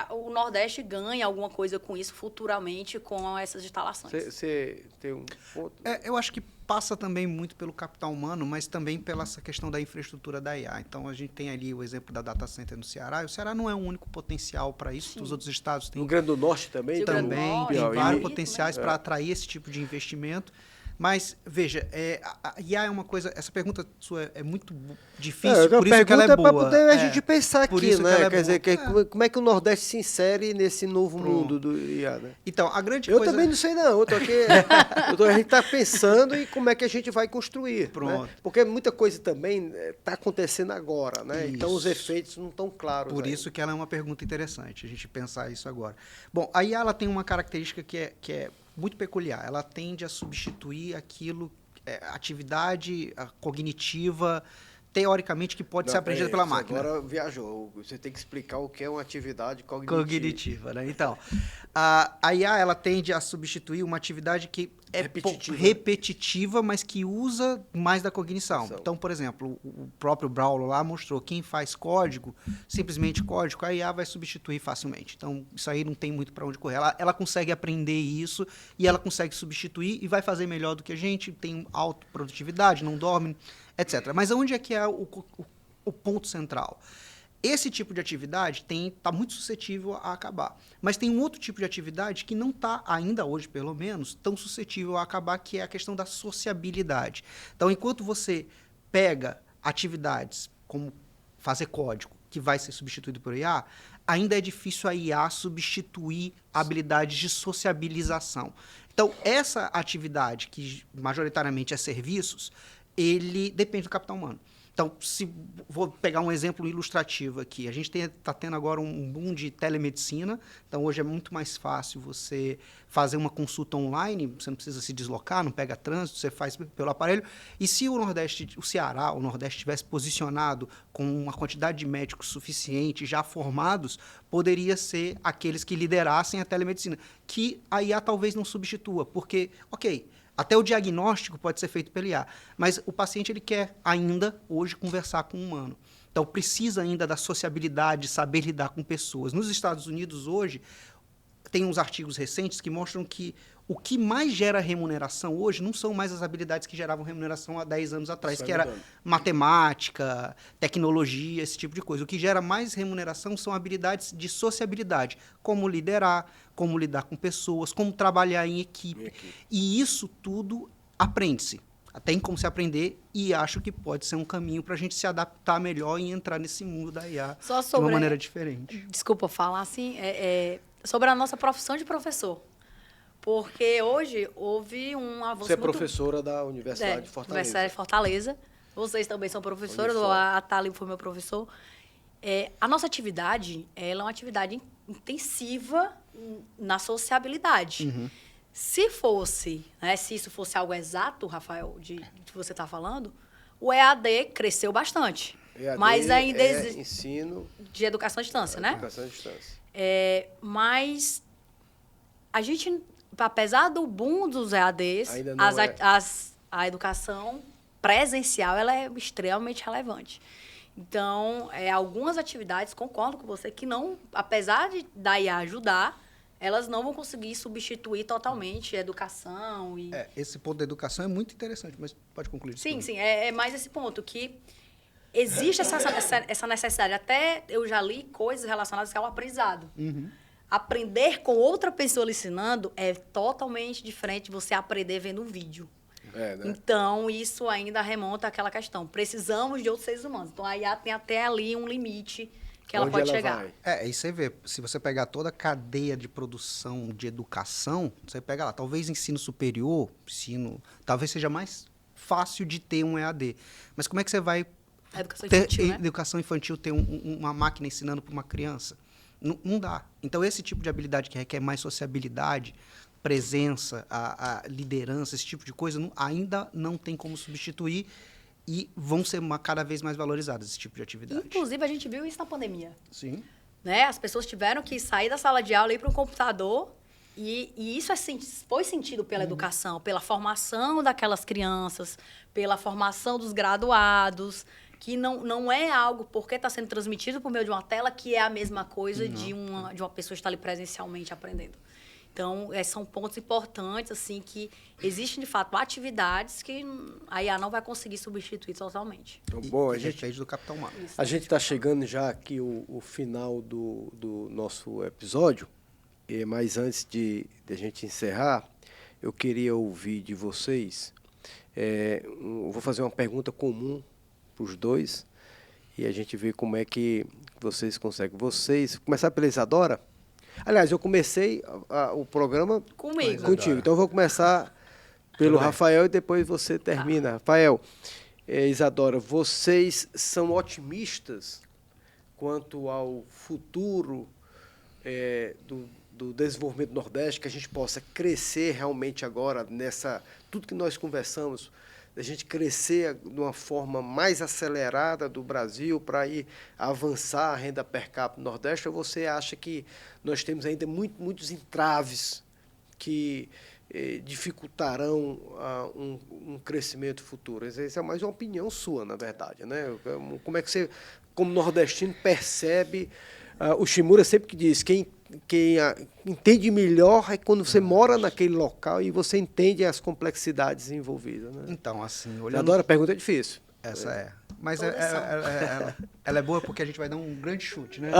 o Nordeste ganhe alguma coisa com isso futuramente com essas instalações. Você tem um ponto? Eu acho que passa também muito pelo capital humano, mas também pela essa questão da infraestrutura da IA. Então, a gente tem ali o exemplo da data center no Ceará. E o Ceará não é o único potencial para isso. Sim. Os outros estados têm... No Rio Grande do Norte também? Também tem vários potenciais para atrair esse tipo de investimento. Mas, veja, a IA é uma coisa... Essa pergunta sua é muito difícil, por isso que ela é boa. Para poder a gente pensar aqui, né? Quer dizer, como é que o Nordeste se insere nesse novo mundo do IA, né? Então, a grande coisa... Eu também não sei, não. Eu tô aqui... a gente está pensando em como é que a gente vai construir. Pronto. Né? Porque muita coisa também está acontecendo agora, né? Isso. Então, os efeitos não estão claros. Por isso que ela é uma pergunta interessante, a gente pensar isso agora. Bom, a IA ela tem uma característica que é muito peculiar. Ela tende a substituir aquilo, atividade cognitiva, teoricamente, que pode ser aprendida pela máquina. Agora viajou. Você tem que explicar o que é uma atividade cognitiva. Né? Então, a IA ela tende a substituir uma atividade que é repetitiva, mas que usa mais da cognição. Então, por exemplo, o próprio Braulio lá mostrou quem faz código, simplesmente código, a IA vai substituir facilmente. Então, isso aí não tem muito para onde correr. Ela consegue aprender isso e ela consegue substituir e vai fazer melhor do que a gente, tem alta produtividade, não dorme, etc. Mas onde é que é o ponto central? Esse tipo de atividade está muito suscetível a acabar. Mas tem um outro tipo de atividade que não está, ainda hoje pelo menos, tão suscetível a acabar, que é a questão da sociabilidade. Então, enquanto você pega atividades como fazer código, que vai ser substituído por IA, ainda é difícil a IA substituir habilidades de sociabilização. Então, essa atividade, que majoritariamente é serviços, ele depende do capital humano. Então, vou pegar um exemplo ilustrativo aqui. A gente está tendo agora um boom de telemedicina. Então, hoje é muito mais fácil você fazer uma consulta online. Você não precisa se deslocar, não pega trânsito, você faz pelo aparelho. E se o Ceará, o Nordeste, tivesse posicionado com uma quantidade de médicos suficiente, já formados, poderia ser aqueles que liderassem a telemedicina, que a IA talvez não substitua, porque, até o diagnóstico pode ser feito pela IA, mas o paciente ele quer ainda, hoje, conversar com um humano. Então, precisa ainda da sociabilidade, saber lidar com pessoas. Nos Estados Unidos, hoje, tem uns artigos recentes que mostram que o que mais gera remuneração hoje não são mais as habilidades que geravam remuneração há 10 anos atrás, que era matemática, tecnologia, esse tipo de coisa. O que gera mais remuneração são habilidades de sociabilidade, como liderar, como lidar com pessoas, como trabalhar em equipe. E isso tudo aprende-se. Tem como se aprender e acho que pode ser um caminho para a gente se adaptar melhor e entrar nesse mundo da IA de uma maneira diferente. Desculpa falar assim, sobre a nossa profissão de professor. Porque hoje houve um avanço. Você é professora da Universidade de Fortaleza. Universidade de Fortaleza. Vocês também são professores. A Thalio foi meu professor. A nossa atividade ela é uma atividade intensiva na sociabilidade. Uhum. Se isso fosse algo exato, Rafael, de que você está falando, o EAD cresceu bastante. EAD mas ainda existe ensino de educação à distância, né? Educação à distância. Mas a gente, apesar do boom dos EADs, a educação presencial ela é extremamente relevante. Então, algumas atividades, concordo com você, que não, apesar da IA ajudar, elas não vão conseguir substituir totalmente a educação. Esse ponto da educação é muito interessante, mas pode concluir. Sim, é mais esse ponto, que existe essa necessidade. Até eu já li coisas relacionadas ao aprendizado. Uhum. Aprender com outra pessoa lhe ensinando é totalmente diferente de você aprender vendo um vídeo. Né? Então, isso ainda remonta àquela questão. Precisamos de outros seres humanos. Então, a IA tem até ali um limite que ela pode chegar. E você vê, se você pegar toda a cadeia de produção de educação, você pega lá, talvez ensino superior, talvez seja mais fácil de ter um EAD. Mas como é que você vai educação infantil ter uma máquina ensinando para uma criança? Não dá. Então, esse tipo de habilidade que requer mais sociabilidade, presença, a liderança, esse tipo de coisa, ainda não tem como substituir e vão ser cada vez mais valorizadas esse tipo de atividade. Inclusive, a gente viu isso na pandemia. Sim. Né? As pessoas tiveram que sair da sala de aula e ir para um computador e isso foi sentido pela educação, pela formação daquelas crianças, pela formação dos graduados, que não é algo, porque está sendo transmitido por meio de uma tela, que é a mesma coisa de uma pessoa estar ali presencialmente aprendendo. Então, são pontos importantes, assim, que existem, de fato, atividades que a IA não vai conseguir substituir totalmente. Então, bom, a gente depende do capital humano. A gente está chegando já aqui o final do nosso episódio, mas antes de a gente encerrar, eu queria ouvir de vocês, eu vou fazer uma pergunta comum para os dois e a gente vê como é que vocês conseguem. Começar pela Isadora? Aliás, eu comecei o programa contigo, então eu vou começar pelo Rafael e depois você termina. Rafael, Isadora, vocês são otimistas quanto ao futuro do desenvolvimento do Nordeste, que a gente possa crescer realmente agora tudo que nós conversamos, a gente crescer de uma forma mais acelerada do Brasil para ir avançar a renda per capita no Nordeste, ou você acha que nós temos ainda muitos entraves que dificultarão um crescimento futuro? Essa é mais uma opinião sua, na verdade, né? Como é que você, como nordestino, percebe? O Shimura sempre que diz, quem entende melhor é quando você mora naquele local e você entende as complexidades envolvidas. Né? Então, assim... Adoro, a pergunta é difícil. Essa é. Mas ela é boa porque a gente vai dar um grande chute, né?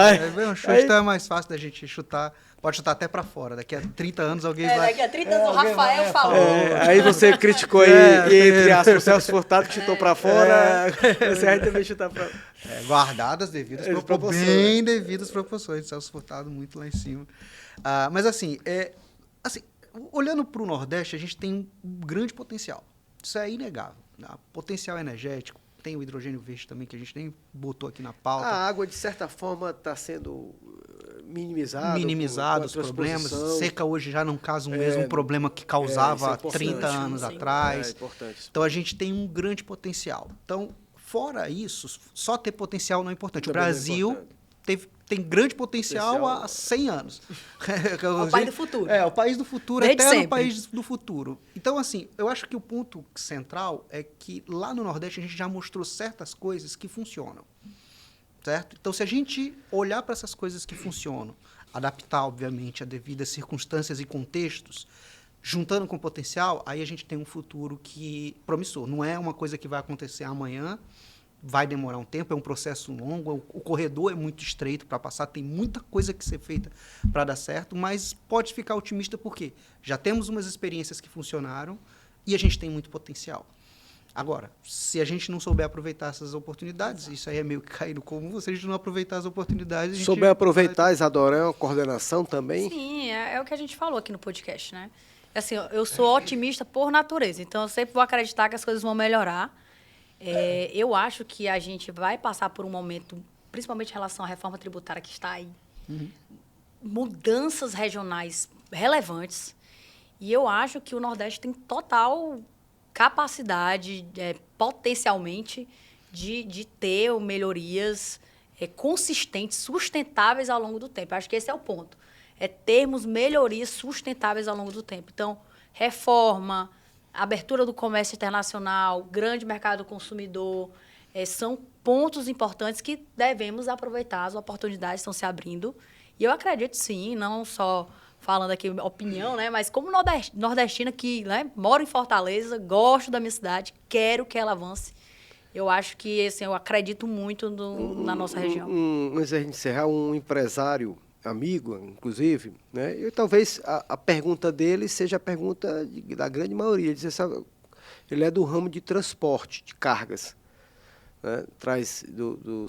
Um chute então é mais fácil da gente chutar. Pode chutar até para fora. Daqui a 30 anos alguém vai... Daqui a 30 anos o Rafael falou. Aí você criticou aí, entre aspas, o Celso Furtado que chutou para fora. Você vai também chutar para fora. Guardadas devidas proporções. Bem devidas proporções. Celso Furtado muito lá em cima. Mas assim, olhando para o Nordeste, a gente tem um grande potencial. Isso é inegável. Potencial energético, tem o hidrogênio verde também, que a gente nem botou aqui na pauta. A água, de certa forma, está sendo minimizada. Minimizado os problemas. Seca hoje já não causa o mesmo problema que causava 30 anos atrás. É importante. Então, a gente tem um grande potencial. Então, fora isso, só ter potencial não é importante. O Brasil tem grande potencial há 100 anos. É o país do futuro. É, o país do futuro, Desde eterno sempre. país do futuro. Então, assim, eu acho que o ponto central é que lá no Nordeste a gente já mostrou certas coisas que funcionam. Certo? Então, se a gente olhar para essas coisas que funcionam, adaptar, obviamente, a devidas circunstâncias e contextos, juntando com potencial, aí a gente tem um futuro promissor. Não é uma coisa que vai acontecer amanhã, vai demorar um tempo, é um processo longo, o corredor é muito estreito para passar, tem muita coisa que ser feita para dar certo, mas pode ficar otimista porque já temos umas experiências que funcionaram e a gente tem muito potencial. Agora, se a gente não souber aproveitar essas oportunidades, isso aí é meio que cair no comum, se a gente não aproveitar as oportunidades... Souber aproveitar, Isadora, é uma coordenação também? Sim, é o que a gente falou aqui no podcast, né? Assim, eu sou otimista por natureza, então eu sempre vou acreditar que as coisas vão melhorar. Eu acho que a gente vai passar por um momento, principalmente em relação à reforma tributária que está aí, mudanças regionais relevantes, e eu acho que o Nordeste tem total capacidade, potencialmente, de ter melhorias consistentes, sustentáveis ao longo do tempo. Eu acho que esse é o ponto. É termos melhorias sustentáveis ao longo do tempo. Então, reforma, abertura do comércio internacional, grande mercado do consumidor, são pontos importantes que devemos aproveitar. As oportunidades estão se abrindo. E eu acredito, sim, não só falando aqui opinião, né, mas como nordestina que, né, moro em Fortaleza, gosto da minha cidade, quero que ela avance. Eu acho que assim, eu acredito muito na nossa região. Antes de a gente encerrar, um empresário amigo, inclusive, né? E talvez a pergunta dele seja a pergunta da grande maioria. Ele é do ramo de transporte de cargas, né? Traz do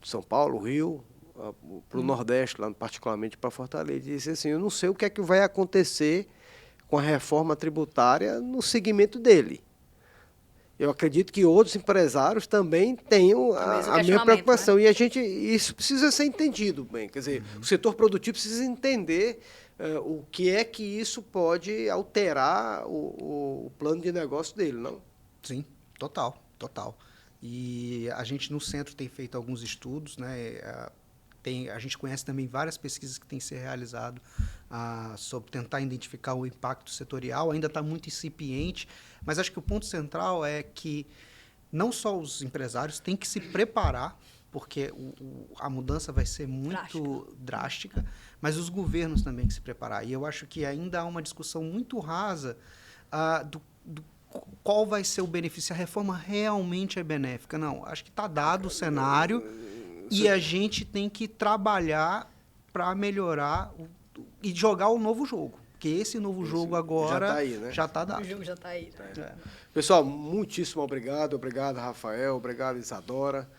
São Paulo, Rio, para o Nordeste, lá particularmente para Fortaleza. E disse assim, eu não sei o que é que vai acontecer com a reforma tributária no segmento dele. Eu acredito que outros empresários também tenham a mesma preocupação. Né? E isso precisa ser entendido bem. Quer dizer, o setor produtivo precisa entender o que é que isso pode alterar o plano de negócio dele, não? Sim, total. E a gente no centro tem feito alguns estudos, né? A gente conhece também várias pesquisas que têm se realizado sobre tentar identificar o impacto setorial. Ainda está muito incipiente, mas acho que o ponto central é que não só os empresários têm que se preparar, porque a mudança vai ser muito drástica, mas os governos também têm que se preparar. E eu acho que ainda há uma discussão muito rasa do qual vai ser o benefício, se a reforma realmente é benéfica. Não, acho que está dado o cenário e a gente tem que trabalhar para melhorar e jogar o novo jogo. Porque esse novo jogo agora já está aí, né? Já está dado. O jogo já está aí. Né? Pessoal, muitíssimo obrigado. Obrigado, Rafael. Obrigado, Isadora,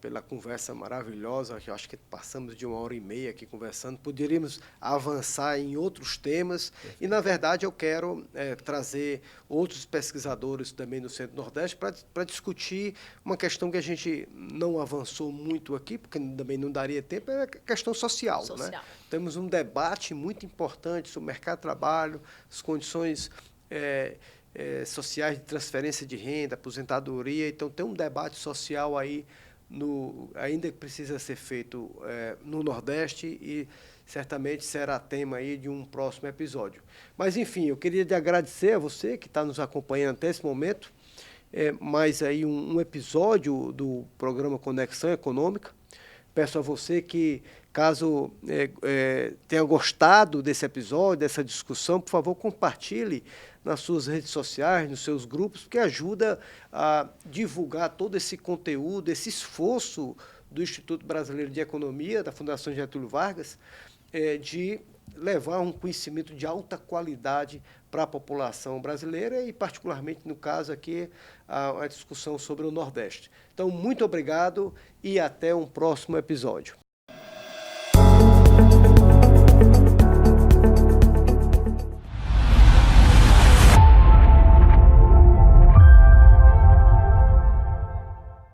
pela conversa maravilhosa. Eu acho que passamos de 1h30 aqui conversando. Poderíamos avançar em outros temas. E, na verdade, eu quero trazer outros pesquisadores também no Centro-Nordeste para discutir uma questão que a gente não avançou muito aqui, porque também não daria tempo, é a questão social. Né? Temos um debate muito importante sobre o mercado de trabalho, as condições sociais de transferência de renda, aposentadoria. Então, tem um debate social aí, ainda que precisa ser feito no Nordeste e certamente será tema aí de um próximo episódio. Mas, enfim, eu queria te agradecer a você que está nos acompanhando até esse momento, mais aí um episódio do programa Conexão Econômica. Peço a você que, caso tenha gostado desse episódio, dessa discussão, por favor, compartilhe nas suas redes sociais, nos seus grupos, porque ajuda a divulgar todo esse conteúdo, esse esforço do Instituto Brasileiro de Economia, da Fundação Getúlio Vargas, de levar um conhecimento de alta qualidade para a população brasileira e, particularmente, no caso aqui, a discussão sobre o Nordeste. Então, muito obrigado e até um próximo episódio.